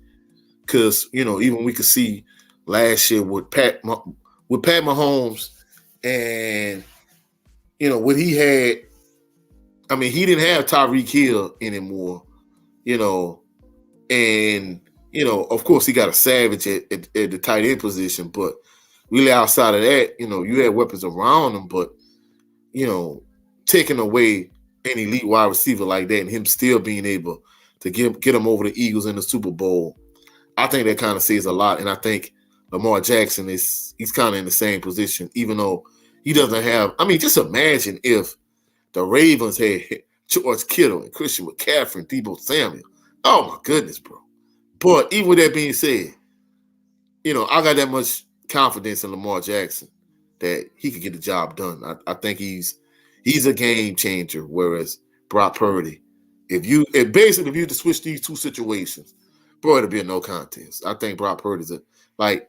because, even we could see last year with Pat Mahomes and, what he had. I mean, he didn't have Tyreek Hill anymore, and of course, he got a savage at the tight end position. But really, outside of that, you had weapons around him. But taking away an elite wide receiver like that, and him still being able to get him over the Eagles in the Super Bowl, I think that kind of says a lot. And I think Lamar Jackson he's kind of in the same position, even though he doesn't have. I mean, just imagine if the Ravens had George Kittle and Christian McCaffrey and Debo Samuel. Oh my goodness, bro. But even with that being said, I got that much confidence in Lamar Jackson that he could get the job done. I think he's a game changer. Whereas Brock Purdy, if you to switch these two situations, bro, it'll be a no contest. I think Brock Purdy's like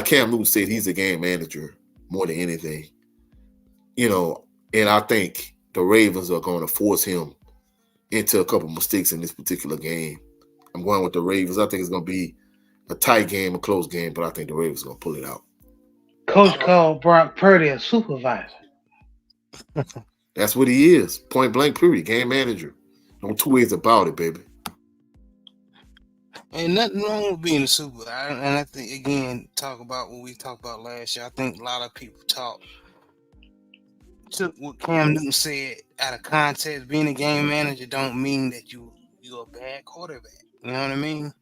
Cam Newton said, he's a game manager more than anything. And I think the Ravens are going to force him into a couple mistakes in this particular game. I'm going with the Ravens. I think it's going to be a tight game, a close game, but I think the Ravens are going to pull it out. Coach called Brock Purdy a supervisor. That's what he is. Point blank, period. Game manager. No two ways about it, baby. Ain't nothing wrong with being a super. And I think again, talk about what we talked about last year. I think a lot of people took what Cam Newton said out of context. Being a game manager don't mean that you're a bad quarterback. You know what I mean?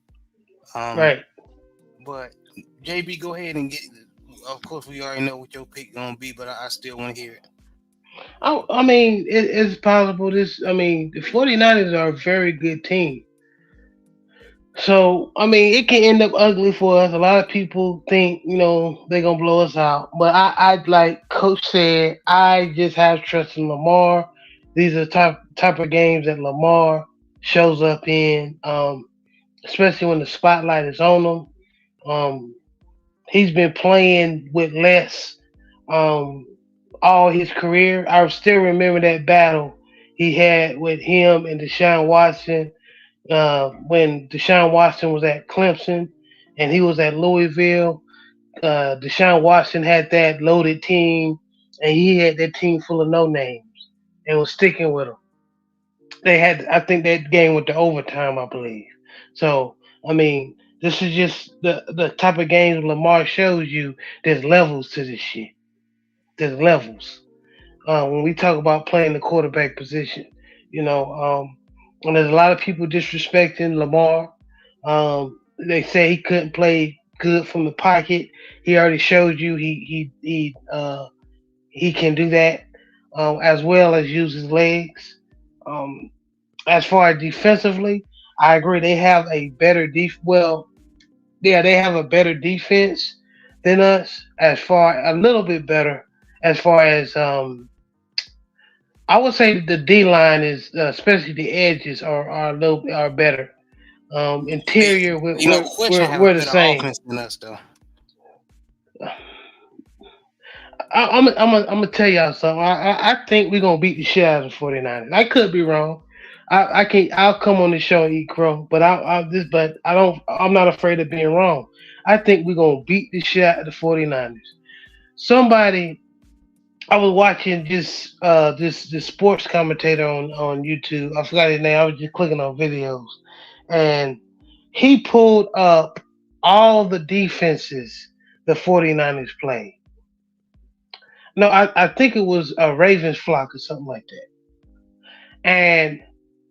Um, Right. but JB, go ahead and get. Of course, we already know what your pick gonna be, but I still want to hear it. I mean, it's possible. I mean, the 49ers are a very good team. So, I mean, it can end up ugly for us. A lot of people think, they're going to blow us out. But like Coach said, I just have trust in Lamar. These are type of games that Lamar shows up in, especially when the spotlight is on him. Um, he's been playing with less um, all his career. I still remember that battle he had with him and Deshaun Watson when Deshaun Watson was at Clemson and he was at Louisville. Deshaun Watson had that loaded team, and he had that team full of no names and was sticking with them. I think that game went to overtime, I believe. So, I mean, this is just the type of games Lamar shows you. There's levels to this shit. There's levels. When we talk about playing the quarterback position, you know, and there's a lot of people disrespecting Lamar. They say he couldn't play good from the pocket. He already showed you he can do that, as well as use his legs. Um, as far as defensively, I agree they have a better well, yeah, they have a better defense than us. As far a little bit better as far as I would say the D line is, especially the edges are a little are better. But Interior, Question have a we're the better same. offense than us though. I'm gonna tell y'all something. I think we're gonna beat the shit out of the 49ers. I could be wrong. I can I'll come on the show and eat crow, but but I don't. I'm not afraid of being wrong. I think we're gonna beat the shit out of the 49ers. Somebody I was watching this sports commentator on YouTube. I forgot his name. I was just clicking on videos, and he pulled up all the defenses the 49ers play. No, I think it was a Ravens flock or something like that. And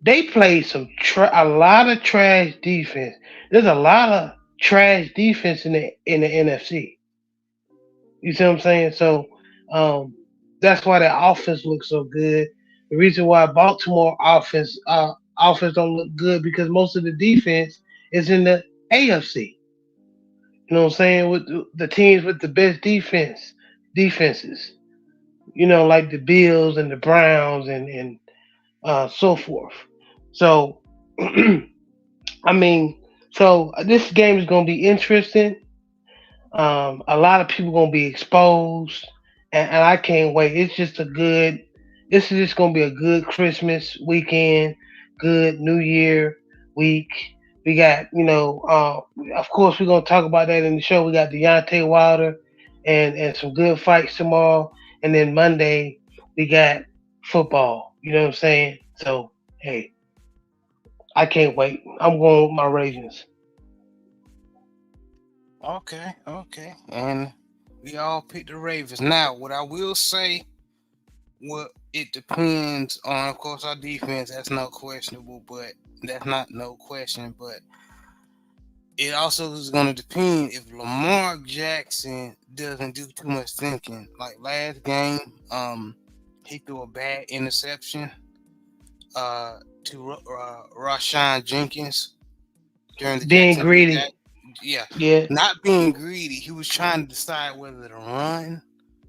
they played a lot of trash defense. There's a lot of trash defense in the NFC. You see what I'm saying? So um, that's why their offense looks so good. The reason why Baltimore offense don't look good because most of the defense is in the AFC. You know what I'm saying? With the teams with the best defenses. Like the Bills and the Browns and so forth. So, I mean, this game is going to be interesting. A lot of people going to be exposed, and I can't wait. It's just a good. This is just going to be a good Christmas weekend, good New Year week. We got, of course, we're going to talk about that in the show. We got Deontay Wilder and some good fights tomorrow, and then Monday we got football. You know what I'm saying? So, hey, I can't wait. I'm going with my Ravens. Okay. And we all picked the Ravens. Now, what I will say, what it depends on, of course, our defense. That's no questionable, but that's not no question. But it also is going to depend if Lamar Jackson doesn't do too much thinking. Like last game, he threw a bad interception to Rashawn Jenkins during the Being Jacksonville Jack. greedy, Yeah, yeah. not being greedy. He was trying to decide whether to run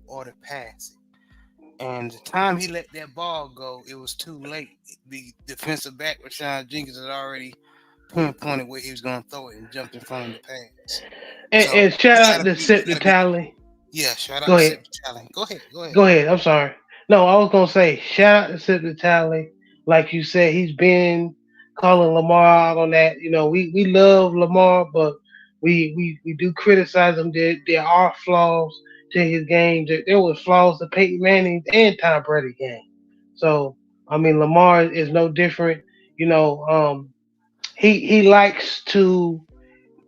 or to pass it. And the time he let that ball go, it was too late. The defensive back, Rashawn Jenkins, had already pinpointed where he was going to throw it and jumped in front of the pass. So And shout out to Sip you the gotta be. Tally. Yeah, shout out Go to ahead. Sip Challenge. Go ahead, go ahead. Go ahead. I'm sorry. No, I was gonna say shout out to Sip the Tally. Like you said, he's been calling Lamar out on that. We love Lamar, but we do criticize him. There are flaws to his game. There was flaws to Peyton Manning and Tom Brady game. So I mean, Lamar is no different. You know, um, he likes to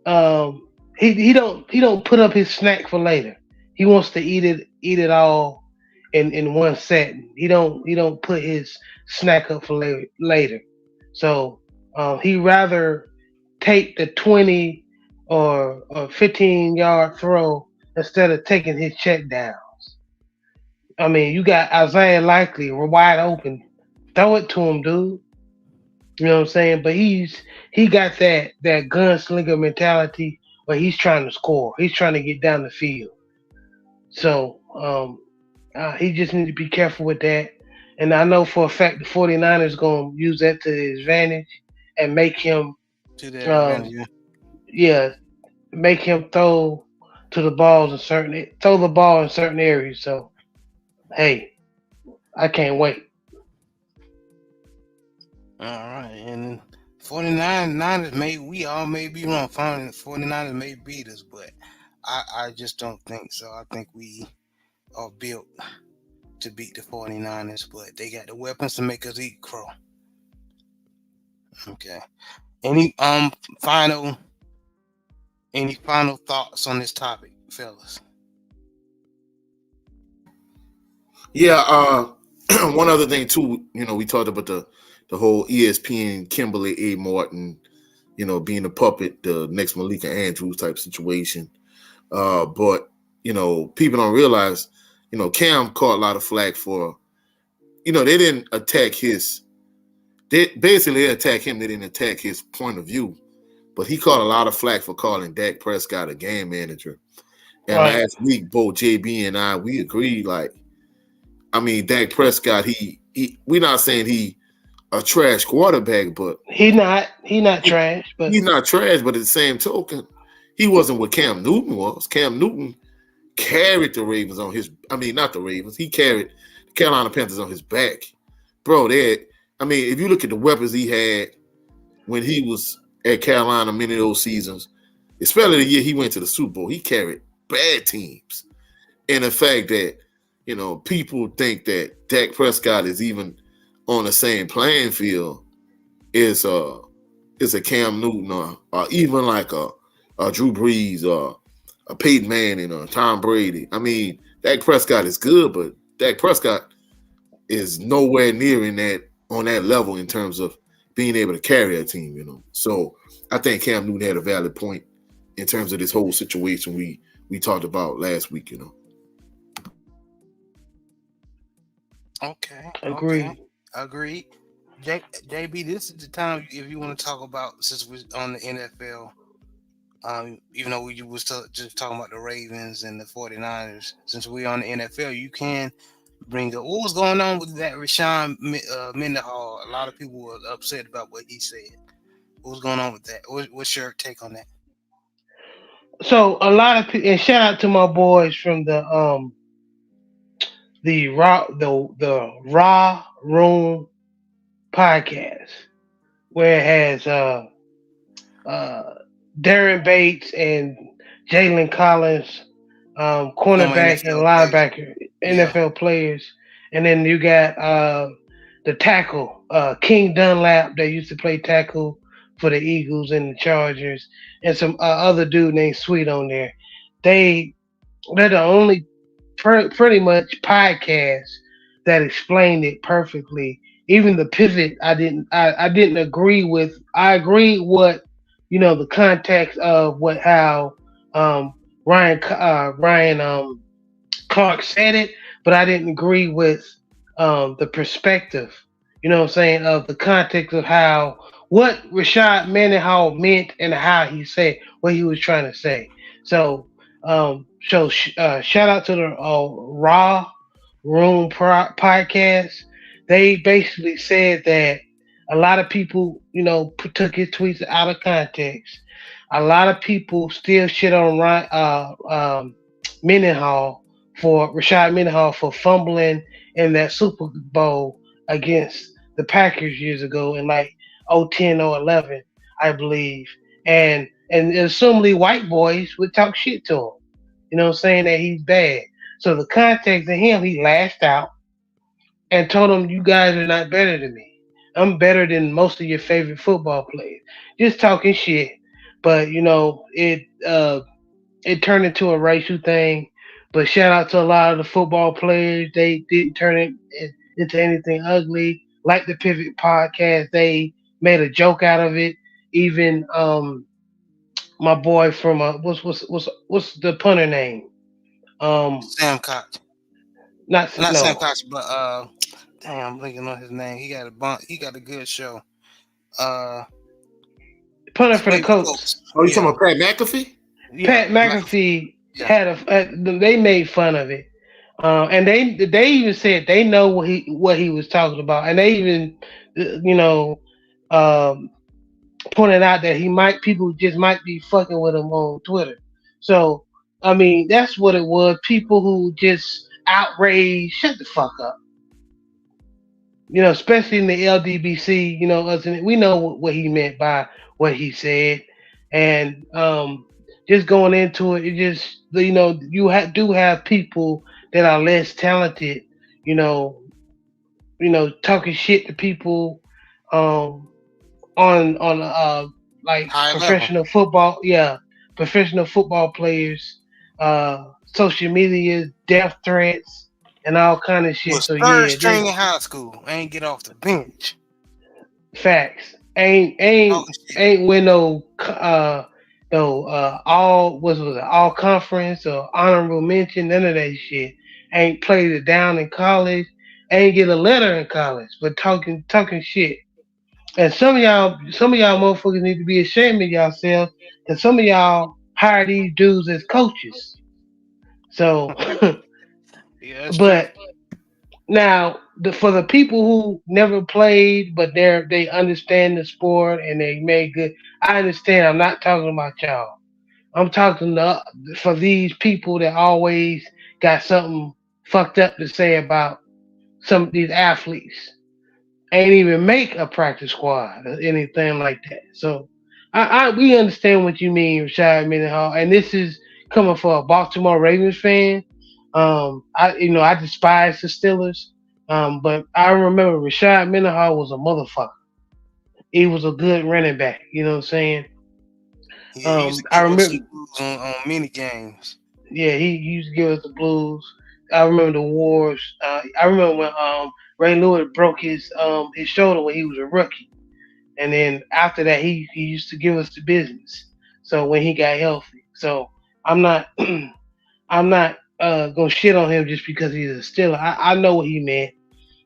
um he don't put up his snack for later. He wants to eat it all in one setting. He don't put his snack up for later. So he rather take the 20 or 15-yard throw instead of taking his check downs. I mean, you got Isaiah Likely wide open. Throw it to him, dude. You know what I'm saying? But he got that gunslinger mentality where he's trying to score. He's trying to get down the field. So he just need to be careful with that. And I know for a fact the 49ers going to use that to his advantage and make him, To their um, advantage. Yeah. yeah, make him throw the ball in certain areas. So hey, I can't wait. All right. And 49 Niners we all may be wrong. 49ers may beat us, but I just don't think so. I think we are built to beat the 49ers, but they got the weapons to make us eat crow. Okay. Any final any final thoughts on this topic, fellas? Yeah, one other thing too, we talked about the whole ESPN Kimberly A. Martin, being a puppet, the next Malika Andrews type situation. But people don't realize, Cam caught a lot of flack for, they didn't attack they basically attack him. They didn't attack his point of view, but he caught a lot of flack for calling Dak Prescott a game manager. And Right. last week, both JB and I, we agreed, like, I mean, Dak Prescott, we're not saying he a trash quarterback, but He not trash, but he's not trash. But at the same token, he wasn't what Cam Newton was. Cam Newton carried the Ravens on his. I mean, not the Ravens. He carried the Carolina Panthers on his back, bro. I mean, if you look at the weapons he had when he was at Carolina, many of those seasons, especially the year he went to the Super Bowl, he carried bad teams. And the fact that, people think that Dak Prescott is even on the same playing field is a Cam Newton or even like a Drew Brees or a Peyton Manning or Tom Brady. I mean, Dak Prescott is good, but Dak Prescott is nowhere near in that on that level in terms of being able to carry a team. So I think Cam Newton had a valid point in terms of this whole situation we talked about last week. Okay, okay. agreed. Agreed. JB, this is the time if you want to talk about since we're on the NFL. Even though we was just talking about the Ravens and the 49ers, since we're on the NFL, you can bring up what was going on with that Mendenhall. A lot of people were upset about what he said. What was going on with that? What's your take on that? So a lot of people, and shout out to my boys from the Raw Room podcast, where it has uh Darren Bates and Jalen Collins, Former cornerback and NFL players. linebacker, Yeah. NFL players, and then you got the tackle, King Dunlap, that used to play tackle for the Eagles and the Chargers, and some other dude named Sweet on there. They they're the only pretty much podcast that explained it perfectly. Even the pivot, I didn't agree with. I agreed what the context of what how um, Ryan Clark said it, but I didn't agree with the perspective. You know what I'm saying, of the context of how what Rashad Mendenhall meant and how he said what he was trying to say. So shout out to the Raw Room podcast. They basically said that a lot of people, took his tweets out of context. A lot of people still shit on Mendenhall Rashad Mendenhall for fumbling in that Super Bowl against the Packers years ago in like 010 or 11, I believe. And assumably white boys would talk shit to him, saying that he's bad. So the context of him, he lashed out and told them, "You guys are not better than me." I'm better than most of your favorite football players. Just talking shit. But it turned into a racial thing. But shout out to a lot of the football players. They didn't turn it into anything ugly. Like the Pivot podcast, they made a joke out of it. Even my boy from what's the punter name? Um, Sam Cox, not not Sam no Cox, but damn, I'm thinking on his name. He got a He got a good show. Uh, punter he for the played with the Colts. Colts. Oh, you talking Yeah, about Pat McAfee? yeah, Pat McAfee yeah. they made fun of it. And they even said they know what he was talking about, and they even you know um, pointed out that he might people just might be fucking with him on Twitter. So I mean that's what it was. People who just outraged, shut the fuck up. Especially in the LDBC. Us we know what he meant by what he said, and just going into it, it just do have people that are less talented, you know, talking shit to people, um, on like High level. professional football players, social media, death threats, and all kind of shit. Was So third yeah, string in high school. Ain't get off the bench. facts. Ain't Talking shit. ain't win all was it all conference or honorable mention, none of that shit. Ain't played it down in college, ain't get a letter in college, but talking shit. And some of y'all motherfuckers need to be ashamed of yourselves because some of y'all hire these dudes as coaches. So Yeah, that's true. but now, for the people who never played, but they understand the sport and they made good. I understand. I'm not talking about y'all. I'm talking for these people that always got something fucked up to say about some of these athletes. Ain't even make a practice squad or anything like that. So, we understand what you mean, Rashad Mendenhall, and this is coming from a Baltimore Ravens fan. I despise the Steelers, but I remember Rashad Mendenhall was a motherfucker. He was a good running back. You know what I'm saying? Yeah, he used to I give us some remember, moves on mini games. yeah, he used to give us the blues. I remember the wars. I remember when Ray Lewis broke his shoulder when he was a rookie. And then after that, he used to give us the business. So when he got healthy, so I'm not I'm not gonna shit on him just because he's a Steeler. I know what he meant,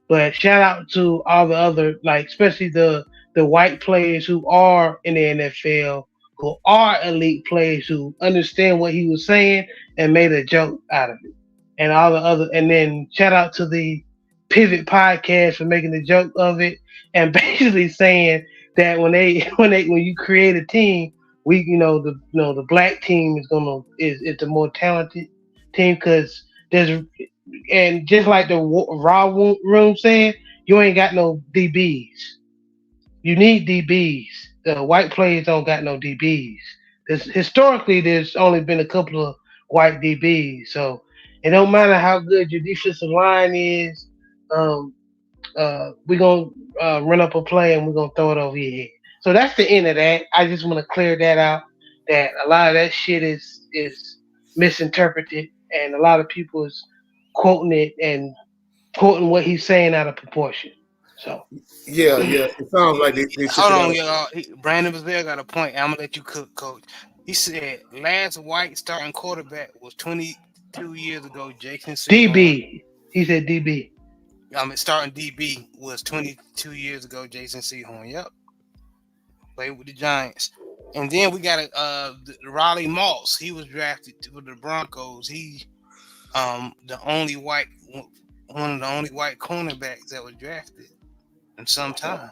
but shout out to all the other, like especially the white players who are in the NFL, who are elite players who understand what he was saying and made a joke out of it, and all the other. And then shout out to the Pivot podcast for making the joke of it and basically saying that when you create a team, the black team is the more talented team because there's and just like the raw room said, you ain't got no DBs. You need DBs. The white players don't got no DBs. Historically, there's only been a couple of white DBs, so it don't matter how good your defensive line is. Um, we're gonna run up a play and we're gonna throw it over your head. So that's the end of that. I just want to clear that out. That a lot of that shit is misinterpreted, and a lot of people is quoting it and quoting what he's saying out of proportion. So Yeah, yeah. It sounds like they took Hold it out on, of. y'all. Brandon was there. Got a point. I'm gonna let you cook, coach. He said last white starting quarterback was 22 years ago. Jason Sehorn. DB, he said DB. I mean, starting DB was 22 years ago. Jason Sehorn. Yep, played with the Giants. And then we got Riley Moss. He was drafted with the Broncos. He the only white one of the only white cornerbacks that was drafted in some time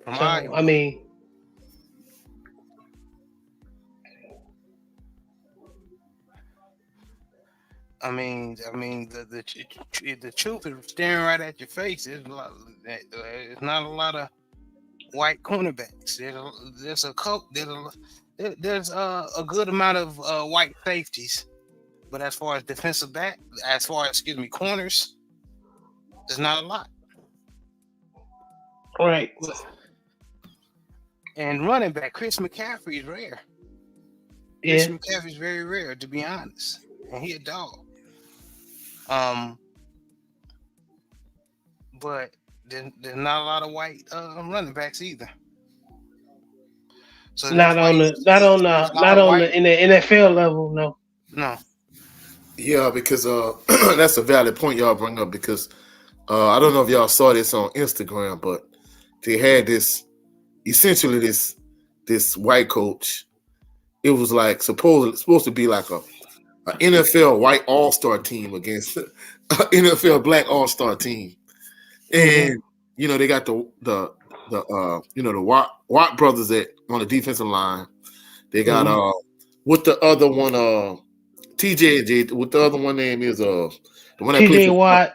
from So I Iowa. mean, The truth is staring right at your face. There's not a lot of white cornerbacks. There's a couple. There's a good amount of white safeties, but as far as corners, there's not a lot. Right. But and running back, Chris McCaffrey is rare. Chris Yeah. McCaffrey is very rare, to be honest, and he a dog. Um, but there's not a lot of white running backs either. So that's Not why on you the not on use the a lot not of on white. the in the NFL level. No. No, Yeah, because that's a valid point y'all bring up because I don't know if y'all saw this on Instagram, but they had this essentially this white coach. It was like supposed to be like a NFL white All Star team against a NFL Black All Star team, Mm-hmm. and they got the Watt brothers at on the defensive line. They got Mm-hmm. what the other one TJ and J. What the other one name is the one that played T.J. for Watt,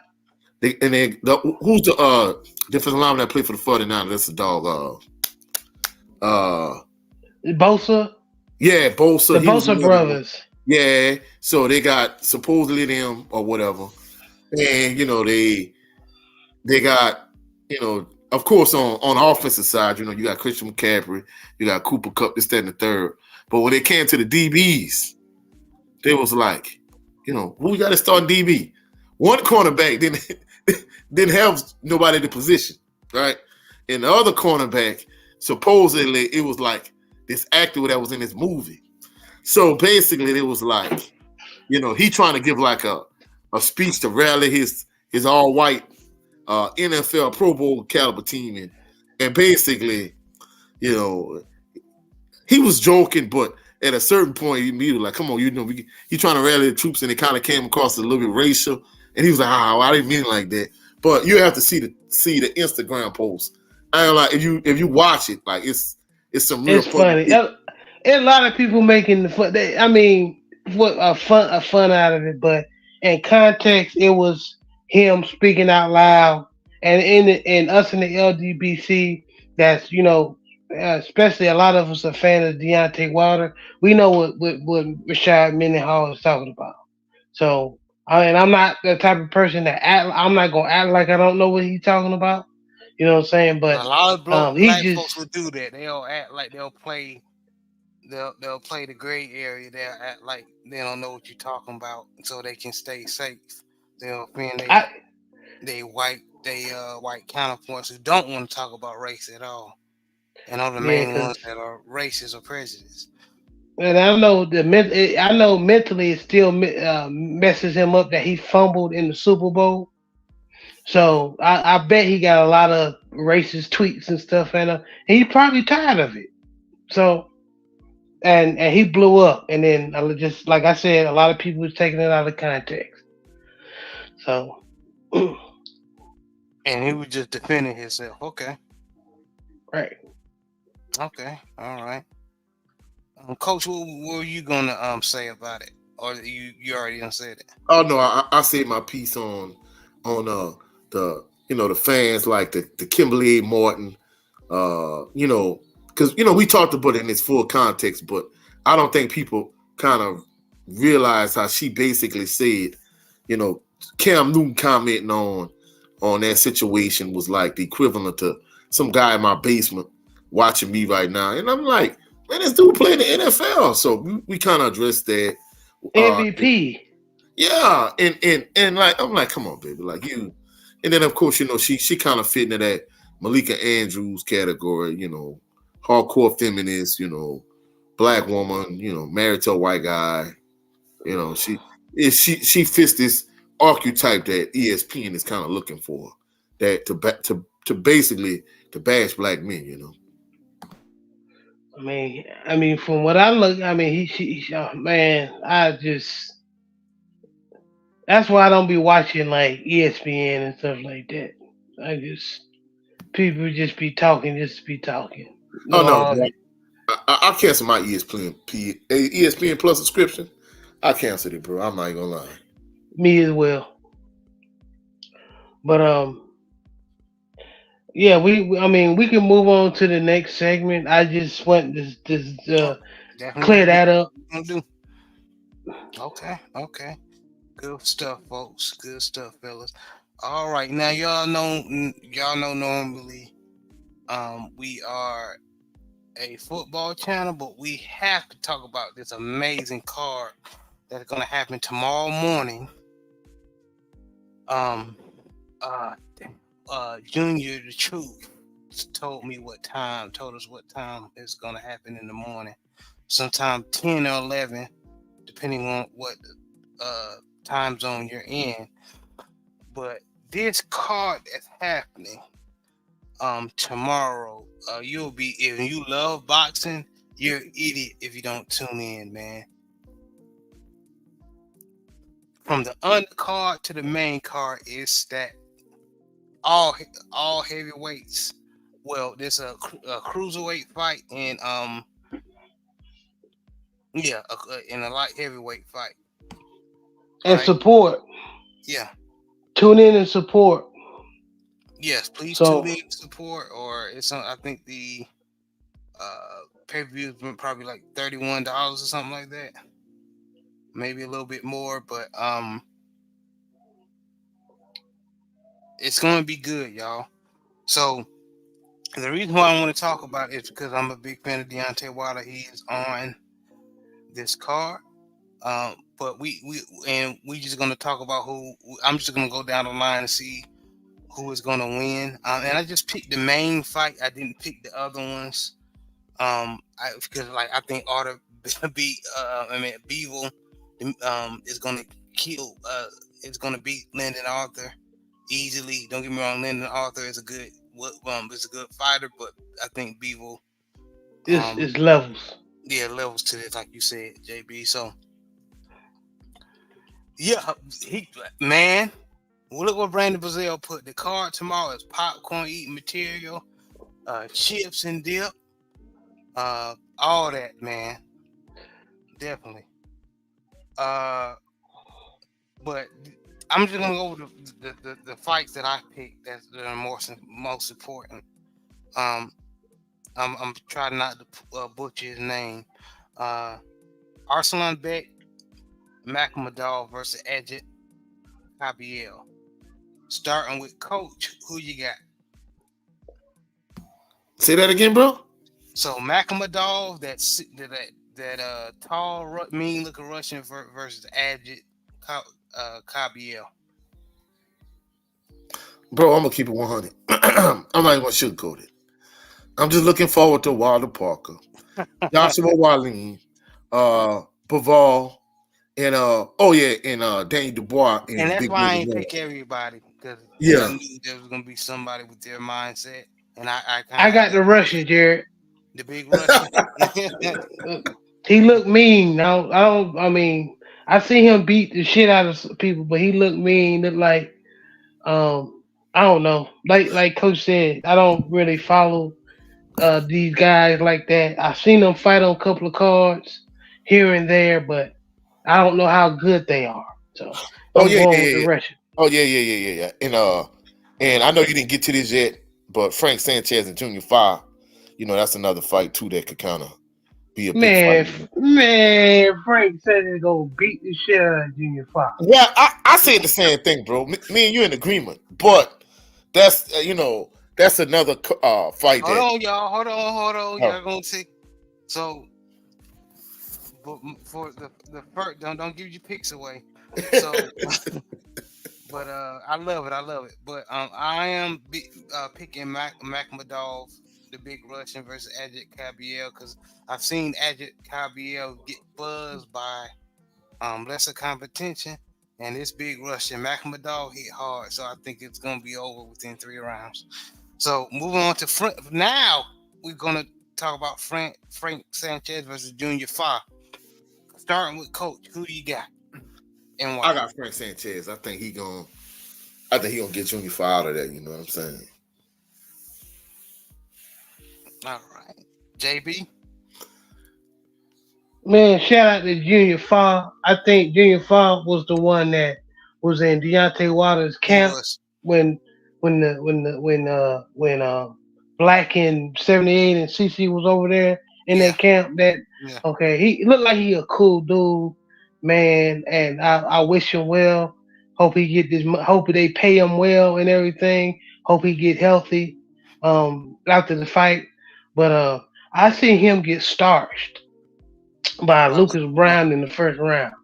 who's the defensive lineman that played for the 49ers? That's the dog. Uh, Bosa, yeah, Bosa. the He was Bosa another one. brothers. Yeah, so they got supposedly them or whatever, and they got of course on the offensive side, you got Christian McCaffrey, you got Cooper Kupp, this, that, and the third. But when it came to the DBs, they was like, who we got to start DB? One cornerback didn't have nobody in the position, right? And the other cornerback, supposedly it was like this actor that was in this movie. So basically, it was like, he trying to give like a speech to rally his all white NFL Pro Bowl caliber team, and basically, you know, he was joking, but at a certain point, he was like, "Come on, he trying to rally the troops," and it kind of came across a little bit racial, and he was like, "Oh, I didn't mean it like that." But you have to see the Instagram post. I like if you watch it, like it's some real It's funny funny. shit. A lot of people making the fun. I mean, what a fun out of it, but in context, it was him speaking out loud, and in us in the LGBC, that's especially a lot of us are fans of Deontay Wilder. We know what Rashad Mendenhall is talking about. So, and I'm not the type of person that I'm not gonna act like I don't know what he's talking about. You know what I'm saying? a But lot of he black just folks will do that. They'll act like they'll play the gray area. They'll act like they don't know what you're talking about, so they can stay safe. They'll offend I white counterparts who don't want to talk about race at all, and are the yeah, main cause ones that are racist or prejudiced. and I know mentally it still messes him up that he fumbled in the Super Bowl. So I bet he got a lot of racist tweets and stuff, and he's probably tired of it. So and he blew up, and then just like I said, a lot of people was taking it out of context. So And he was just defending himself. Okay, right. okay, all right. Coach, what were you gonna say about it, or you already done said it? Oh no, I say my piece on the the fans like the Kimberly A. Martin, because we talked about it in its full context, but I don't think people kind of realize how she basically said, you know, Cam Newton commenting on that situation was like the equivalent to some guy in my basement watching me right now, and I'm like, man, this dude playing the NFL, so we kind of addressed that. Uh, MVP. yeah, and like I'm like, come on, baby, like you. And then of course, she kind of fit into that Malika Andrews category, hardcore feminist, black woman, married to a white guy. She fits this archetype that ESPN is kind of looking for, that to basically to bash black men. I mean, from what I look, I mean, oh, man, I just that's why I don't be watching like ESPN and stuff like that. I just people just be talking, just to be talking. Oh No, no, bro. I cancel my ESPN Plus subscription. I canceled it, bro. I'm not even gonna lie. me as well. But yeah, I mean, we can move on to the next segment. I just want Oh, definitely. clear that up. Gonna do. Okay, okay. Good stuff, folks. Good stuff, fellas. All right, now y'all know normally. We are a football channel, but we have to talk about this amazing card that's gonna happen tomorrow morning. Um, uh, Junior the Truth told us what time it's gonna happen in the morning. Sometime 10 or 11, depending on what uh time zone you're in. But this card that's happening tomorrow, you'll be if you love boxing, you're an idiot if you don't tune in, man. From the undercard to the main card is that all all heavyweights. Well, there's a cruiserweight fight and yeah, in a light heavyweight fight, And right? support. Yeah, Tune in and support. yes. Please tune So in support, or it's on. I think the pay per view is probably like $31 or something like that, maybe a little bit more, but it's gonna be good, y'all. So the reason why I want to talk about it is because I'm a big fan of Deontay Wilder. He's on this card. But we just gonna talk about who. I'm just gonna go down the line and see who is gonna win. And I just picked the main fight. I didn't pick the other ones. Because like I think Arthur Beevil is gonna kill. Is gonna beat Lyndon Arthur easily. Don't get me wrong. Lyndon Arthur is a good fighter, but I think Beevil this um is levels. yeah levels to this, like you said, JB. So yeah, he man. Well, look what Brandon Brazil put. The card tomorrow is popcorn eating material, chips and dip, all that, man. Definitely. Uh, but I'm just gonna go over the fights that I picked that are most important. Um, I'm trying not to butcher his name. Uh, Arslan Beck, Makhmadov versus Ajit Kabiel. Starting with Coach, who you got? Say that again, bro. So Makhmadov, that tall, mean looking Russian versus Ajit Kabiel. Bro, I'm gonna keep it 100. I'm not even gonna sugarcoat it. I'm just looking forward to Wilder Parker, Joshua Wallin, Baval, and Daniel Dubois And and that's Big why I Willie ain't Moore. pick everybody because I Yeah. knew there was gonna be somebody with their mindset, and I kind I of got the Russian, Jared. the big Russian. He looked mean. I mean, I see him beat the shit out of people, but he looked mean. Looked like I don't know. Like Coach said, I don't really follow these guys like that. I've seen them fight on a couple of cards here and there, but I don't know how good they are. So Oh I'm yeah, yeah, going with yeah, the yeah. Russian. Oh yeah. And I know you didn't get to this yet, but Frank Sanchez and Junior Five, that's another fight too that could kind of be a big fight. Man, Frank said he's gonna beat the shit out of Junior Fox. Well, I said the same thing, bro. Me and you in agreement, but that's that's another fight Hold that. on, y'all. Hold on. Oh, Y'all gonna see. So, but for the first, don't give your picks away. So, but I love it. I love it. But I am picking Makhmadov, the big Russian versus Ajit Kabiel because I've seen Ajit Kabiel get buzzed by lesser competition, and this big Russian Makhmadov hit hard. So I think it's gonna be over within 3 rounds. So moving on to now, we're gonna talk about Frank Sanchez versus Junior Fa. Starting with Coach, who you got and why? I got Frank Sanchez. I think he gonna get Junior Five out of that. You know what I'm saying? All right, JB. Man, shout out to Junior Fa. I think Junior Fa was the one that was in Deontay Wilder's He camp was. when when Black in '78 and CC was over there in Yeah, that camp. That yeah. okay, he looked like he a cool dude, man, and I wish him well. Hope he get this. Hope they pay him well and everything. Hope he get healthy. after the fight, but I seen him get starched by Right. Lucas Brown in the first round.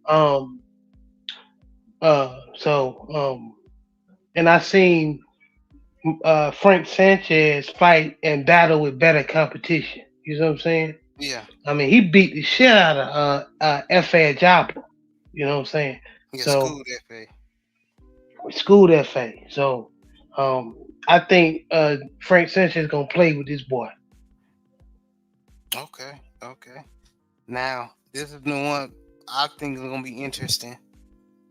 Um, so and I seen Frank Sanchez fight and battle with better competition. You know what I'm saying? Yeah. I mean, he beat the shit out of F.A. Joppa. You know what I'm saying? Yeah. So School FA. schooled F.A. So um, I think Frank Sanchez gonna play with this boy. Okay. Okay. Now this is the one I think is gonna be interesting.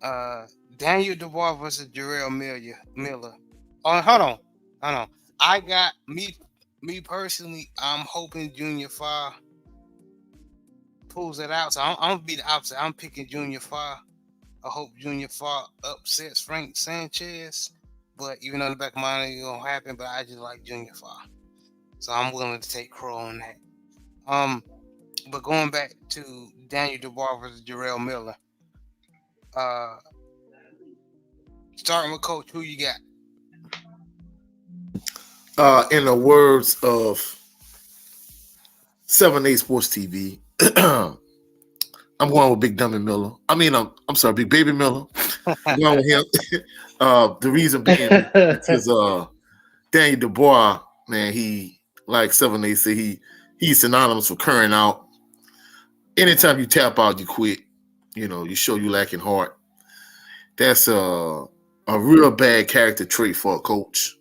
Uh, Daniel Dubois versus Jarrell Miller. Oh, hold on. I got me personally. I'm hoping Junior Fa pulls it out. So I'm gonna be the opposite. I'm picking Junior Fa. I hope Junior Fa upsets Frank Sanchez. But even though in the back of my mind it ain't gonna happen, but I just like Junior Fa. So I'm willing to take Crow on that. Um, but going back to Daniel Dubois versus Jarrell Miller. Uh, starting with Coach, who you got? In the words of 7 8 Sports TV, I'm going with Big Dummy Miller. I mean, I'm sorry, Big Baby Miller. I'm going with him. The reason being because Daniel Dubois, man, he like 7 8 say he's synonymous for curring out. Anytime you tap out, you quit. You show you lacking heart. That's a real bad character trait for a coach.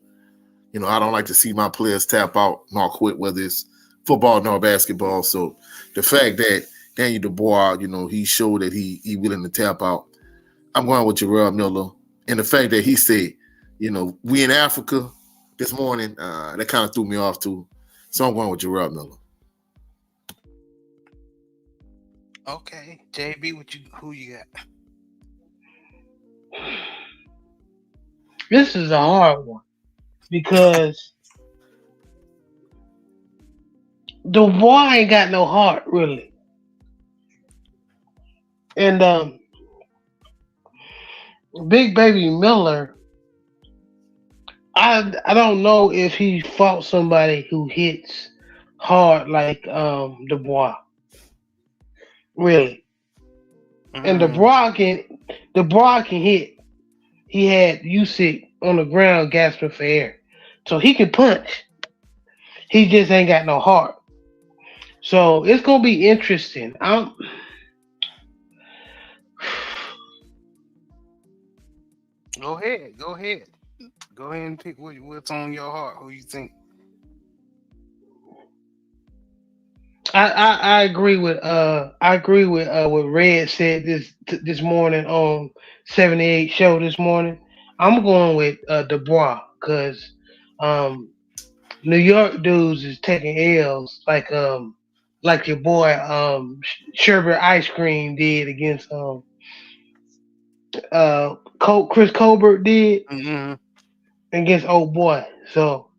I don't like to see my players tap out nor quit, whether it's football nor basketball. So the fact that Daniel Dubois, he showed that he willing to tap out. I'm going with Jarrell Miller. And the fact that he said, we in Africa this morning, that kind of threw me off too. So I'm going with Jarrell Miller. Okay, JB, who you got? This is a hard one because the boy ain't got no heart really, and Big Baby Miller. I don't know if he fought somebody who hits hard like Dubois really, and Mm, the can hit. He had Usyk on the ground gasping for air, so he can punch. He just ain't got no heart. So it's gonna be interesting. go ahead. Go ahead and pick what's on your heart. Who you think? I agree with what Red said this morning on 78 show this morning. I'm going with Dubois because um New York dudes is taking L's like your boy Sherbert Ice Cream did against Chris Colbert did Mm-hmm. against old boy. So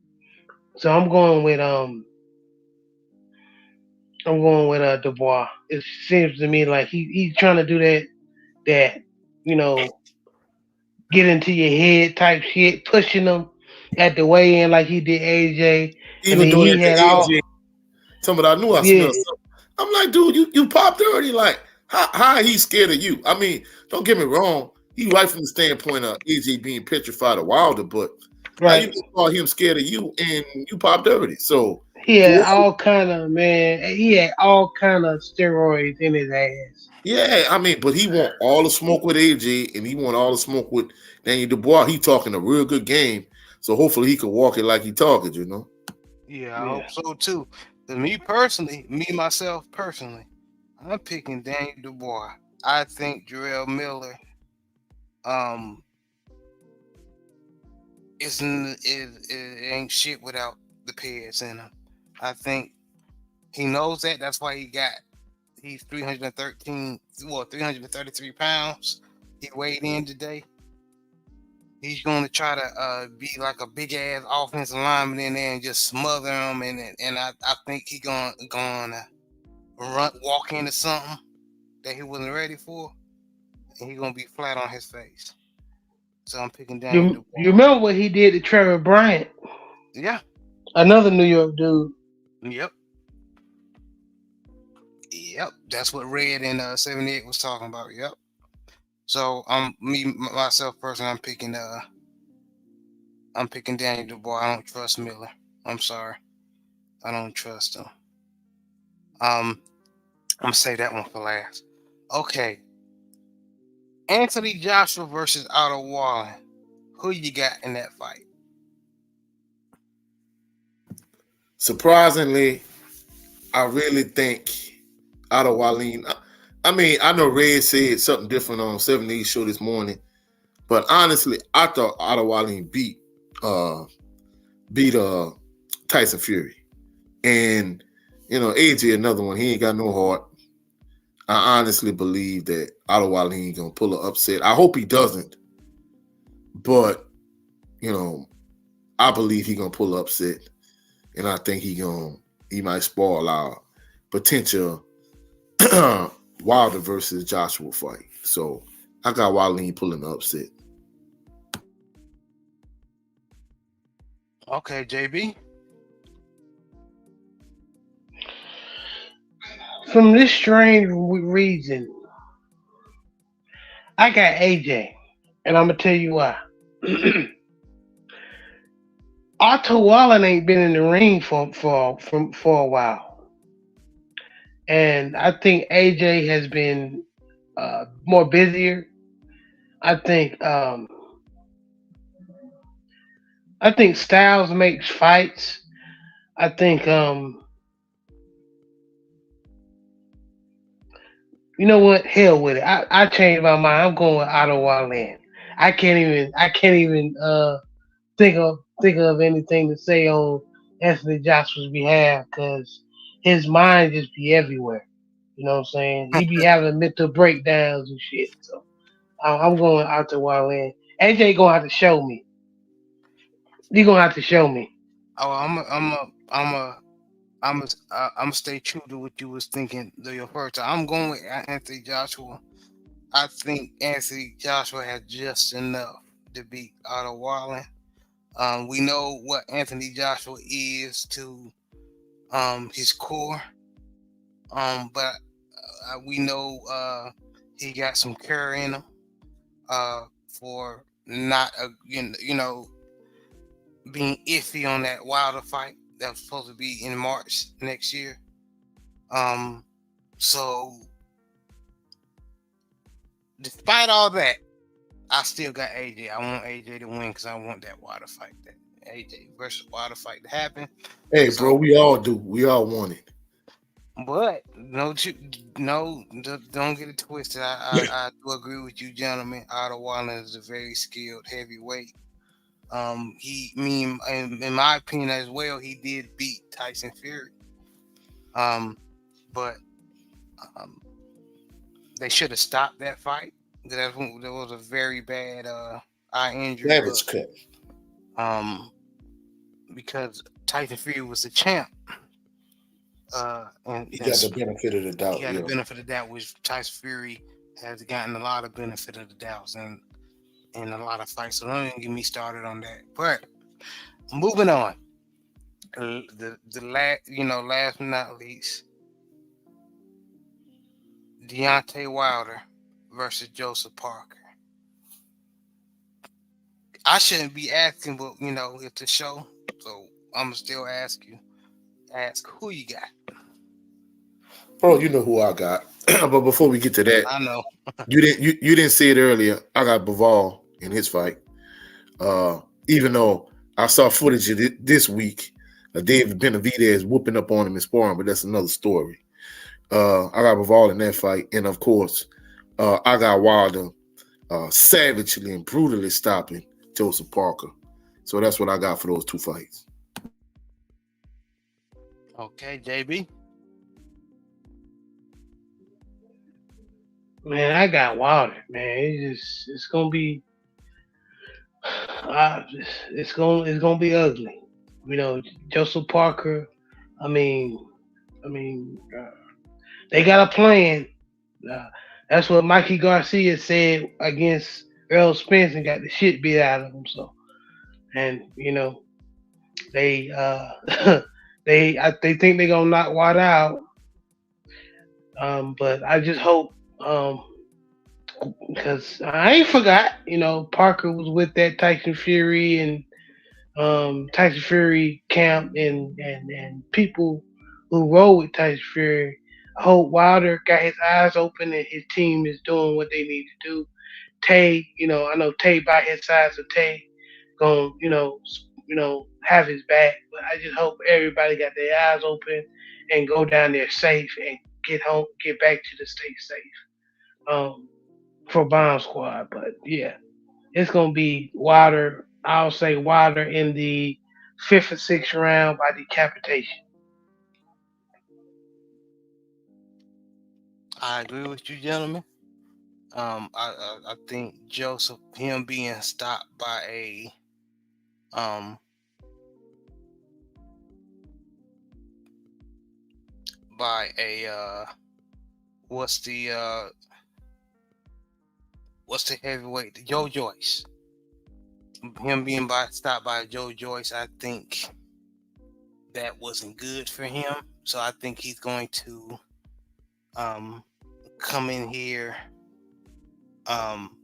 I'm going with Dubois. It seems to me like he's trying to do that you know get into your head type shit, pushing them at the weigh in like he did AJ, and Even then doing he it to had AJ, all somebody I knew I yeah smelled something. I'm like, dude, you popped dirty. Like, how he scared of you? I mean, don't get me wrong. He right from the standpoint of AJ being petrified of Wilder, but how you right. gonna call him scared of you and you pop dirty? So He had all kind of steroids in his ass. yeah, I mean, but he want all the smoke with AJ and he want all the smoke with Daniel Dubois. He talking a real good game. So hopefully he can walk it like he talking. Yeah, I Yeah. hope so too. 'Cause me personally, myself personally, I'm picking Daniel Dubois. I think Jarrell Miller um it ain't shit without the pads in him. I think he knows that. That's why he's 313, 333 pounds. He weighed in today. He's going to try to be like a big ass offensive lineman in there and just smother him, and I think gonna walk into something that he wasn't ready for, and he's gonna be flat on his face. So I'm picking Daniel You Dubois. remember what he did to Trevor Bryant? Yeah, Another New York dude. Yep, yep. That's what Red in '78 was talking about. Yep. So myself personally, I'm picking Daniel Dubois. I don't trust Miller. I'm sorry, I don't trust him. Um, I'm gonna say that one for last. Okay, Anthony Joshua versus Otto Warren. Who you got in that fight? Surprisingly, I really think Otto Wallin. I mean, I know Red said something different on 70 show this morning, but honestly, I thought Otto Wallin beat Tyson Fury. And AJ another one. He ain't got no heart. I honestly believe that Otto Wallin gonna pull an upset. I hope he doesn't, but you know, I believe he gonna pull an upset, and I think he might spoil our potential Wilder versus Joshua fight. So I got Wallin pulling the upset. Okay, JB. From this strange reason, I got AJ, and I'm gonna tell you why. Otto Wallen ain't been in the ring for a while, and I think AJ has been more busier. I think um, I think Styles makes fights. I think you know what? Hell with it. I changed my mind. I'm going with Otto Wallen. I can't even think of anything to say on Anthony Joshua's behalf because his mind just be everywhere. You know what I'm saying? He be having mental breakdowns and shit. So I'm going out to Wildland. AJ gonna have to show me. You gonna have to show me. Oh, I'm stay true to what you was thinking your first time. I'm going with Anthony Joshua. I think Anthony Joshua has just enough to beat Otto Warren. We know what Anthony Joshua is to his core. But we know he got some curry in him for not being iffy on that Wilder fight that was supposed to be in March next year. Um, so despite all that, I still got AJ. I want AJ to win because I want that Wilder fight, that AJ versus Wilder fight to happen. Hey, bro, So, we all do. We all want it. but don't get it twisted. I do agree with you, gentlemen. Otto Wallen is a very skilled heavyweight. In my opinion as well, he did beat Tyson Fury. But um, they should have stopped that fight. That was a very bad eye injury, but Savage cut. um, because Tyson Fury was the champ, and He got the that's benefit of the he doubt. had the Yeah. benefit of that, which Tyson Fury has gotten a lot of benefit of the doubts and in a lot of fights. So don't even get me started on that. But moving on, the last but not least, Deontay Wilder versus Joseph Parker. I shouldn't be asking, but it's a show, so I'm still ask who you got. Bro, you know who I got. But before we get to that, I know. you didn't say it earlier. I got Bivol in his fight. Even though I saw footage of it this week, David Benavidez whooping up on him in sparring, but that's another story. I got Bivol in that fight, and of course, I got Wilder savagely and brutally stopping Joseph Parker. So that's what I got for those two fights. Okay, JB. Man, I got Wilder. Man, it's gonna be it's gonna be ugly. You know, Joseph Parker. I mean, I mean, they got a plan. Uh, that's what Mikey Garcia said against Earl Spence and got the shit beat out of him. So, and They they think they're gonna knock Water out. But I just hope um because I ain't forgot. Parker was with that Tyson Fury and Tyson Fury camp and people who roll with Tyson Fury. I hope Wilder got his eyes open and his team is doing what they need to do. Tay, I know Tay by his side, so Tay gonna have his back. But I just hope everybody got their eyes open and go down there safe and get home, get back to the state safe. Um, for Bomb Squad, but yeah, it's gonna be Wilder. I'll say Wilder in the fifth or sixth round by decapitation. I agree with you, gentlemen. I think Joseph, him being stopped um by a what's the uh what's the heavyweight, Joe Joyce. Him being stopped by Joe Joyce, I think that wasn't good for him. So I think he's going to um come in here. Um,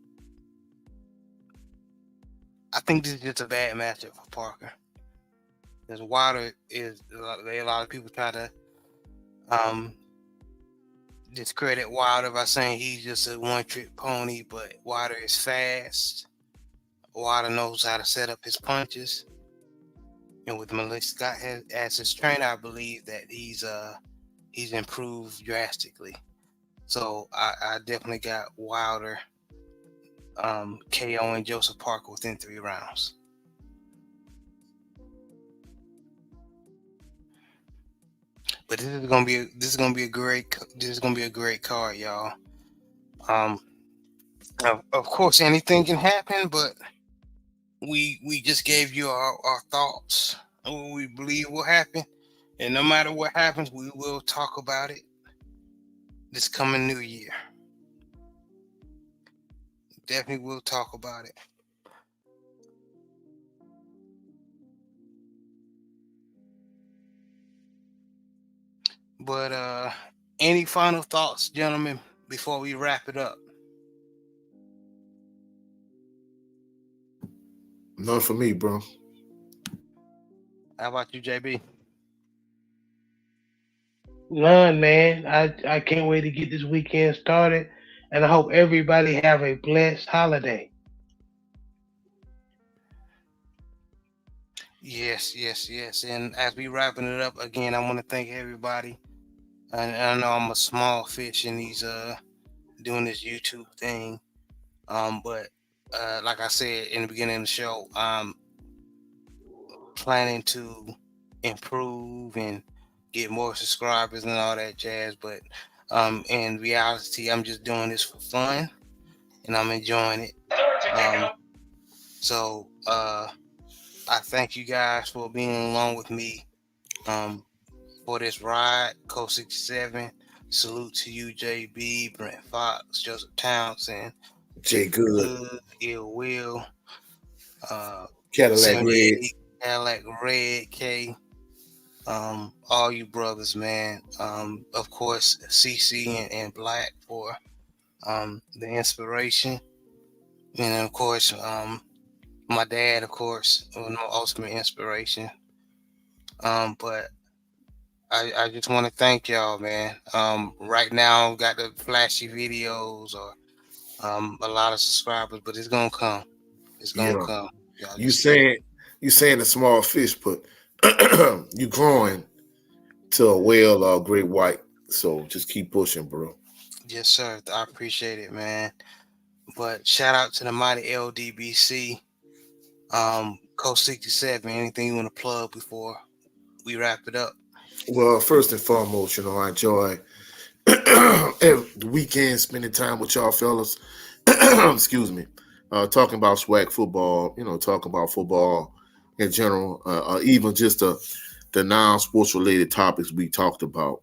I think this is just a bad matchup for Parker. Because Wilder is a lot of people try to um discredit Wilder by saying he's just a one-trick pony, but Wilder is fast. Wilder knows how to set up his punches, and with Malik Scott as his trainer, I believe that he's improved drastically. So I definitely got Wilder KO and Joseph Parker within 3 rounds. But this is gonna be a great card, y'all. Um, of course, anything can happen, but we just gave you our thoughts and what we believe will happen, and no matter what happens, we will talk about it this coming new year. Definitely will talk about it. But any final thoughts, gentlemen, before we wrap it up? None for me, bro. How about you, JB? None, man. I can't wait to get this weekend started, and I hope everybody have a blessed holiday. Yes, yes, yes. And as we wrapping it up again, I want to thank everybody. And I know I'm a small fish in these doing this YouTube thing. But like I said in the beginning of the show, I'm planning to improve and get more subscribers and all that jazz. But in reality, I'm just doing this for fun and I'm enjoying it. Um, so I thank you guys for being along with me for this ride. Code 67. Salute to you, JB, Brent Fox, Joseph Townsend, Jay Jay Good, Good, Ill Will, Cadillac Red, 78, Cadillac Red, K, all you brothers, man. Of course, CC and Black for the inspiration. And of course, my dad, of course, was my ultimate inspiration. But I just want to thank y'all, man. Right now, got the flashy videos or a lot of subscribers, but it's gonna come. It's gonna yeah. come. Y'all You just stay. saying you saying a small fish, but you growing to a whale or a great white. So just keep pushing, bro. Yes, sir. I appreciate it, man. But shout out to the mighty LDBC, Coast 67. Anything you want to plug before we wrap it up? Well, first and foremost, I enjoy the weekend spending time with y'all fellas. Excuse me. Talking about swag football, talking about football in general, even just the non-sports related topics we talked about,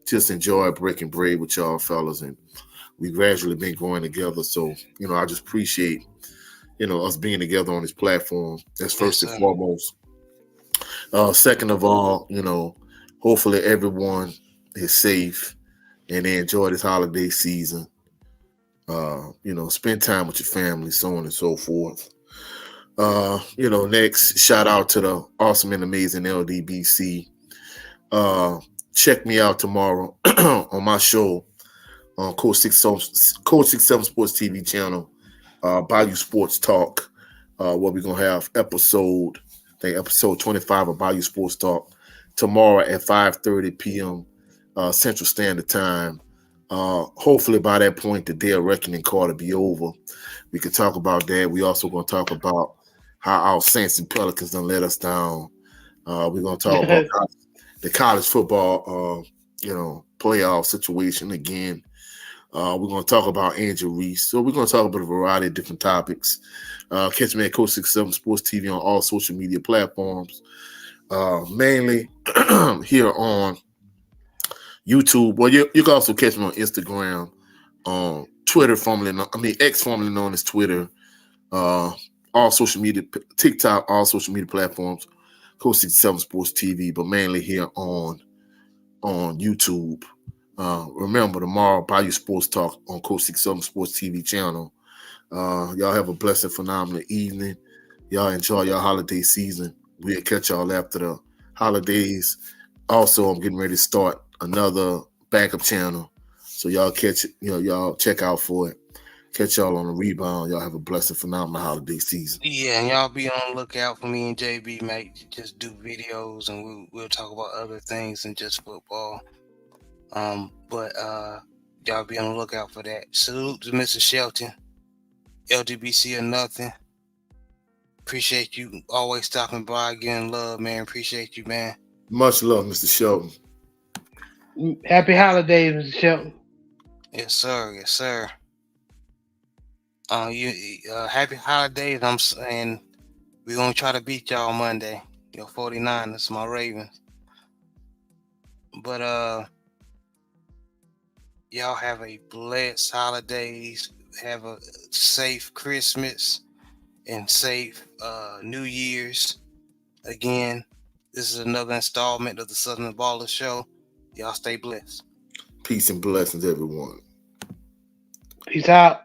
just enjoy breaking bread with y'all fellas, and we gradually been growing together. So, I just appreciate, us being together on this platform. That's Yes, first and sir. foremost. Second of all, hopefully everyone is safe and they enjoy this holiday season. Spend time with your family, so on and so forth. Next, shout out to the awesome and amazing LDBC. Uh, Check me out tomorrow on my show on Code 67 Sports TV channel, Bayou Sports Talk, where we're gonna have episode 25 of Bayou Sports Talk tomorrow at 5:30 p.m. Central Standard Time. Hopefully by that point the day of reckoning call to be over. We could talk about that. We also gonna talk about how our Saints and Pelicans done let us down. We're gonna talk about the college football, playoff situation again. We're going to talk about Angel Reese. So we're going to talk about a variety of different topics. Catch me at Coach 67 Sports TV on all social media platforms, mainly here on YouTube. Well, you can also catch me on Instagram, Twitter, X, formerly known as Twitter, all social media, TikTok, all social media platforms, Coach 67 Sports TV, but mainly here on YouTube. Remember, tomorrow, Bayou Sports Talk on Coast 67 Sports TV channel. Y'all have a blessed, phenomenal evening. Y'all enjoy your holiday season. We'll catch y'all after the holidays. Also, I'm getting ready to start another backup channel. So y'all y'all check out for it. Catch y'all on the rebound. Y'all have a blessed, phenomenal holiday season. Yeah, and y'all be on the lookout for me and JB, mate. Just do videos, and we'll talk about other things than just football. But y'all be on the lookout for that. Salute to Mr. Shelton, LDBC or nothing. Appreciate you always stopping by, giving love, man. Appreciate you, man. Much love, Mr. Shelton. Happy holidays, Mr. Shelton. Yes, sir. Yes, sir. Happy holidays. I'm saying we're gonna try to beat y'all Monday. Your 49ers, my Ravens. But y'all have a blessed holidays. Have a safe Christmas and safe New Year's. Again, this is another installment of the Southern Baller Show. Y'all stay blessed. Peace and blessings, everyone. Peace out.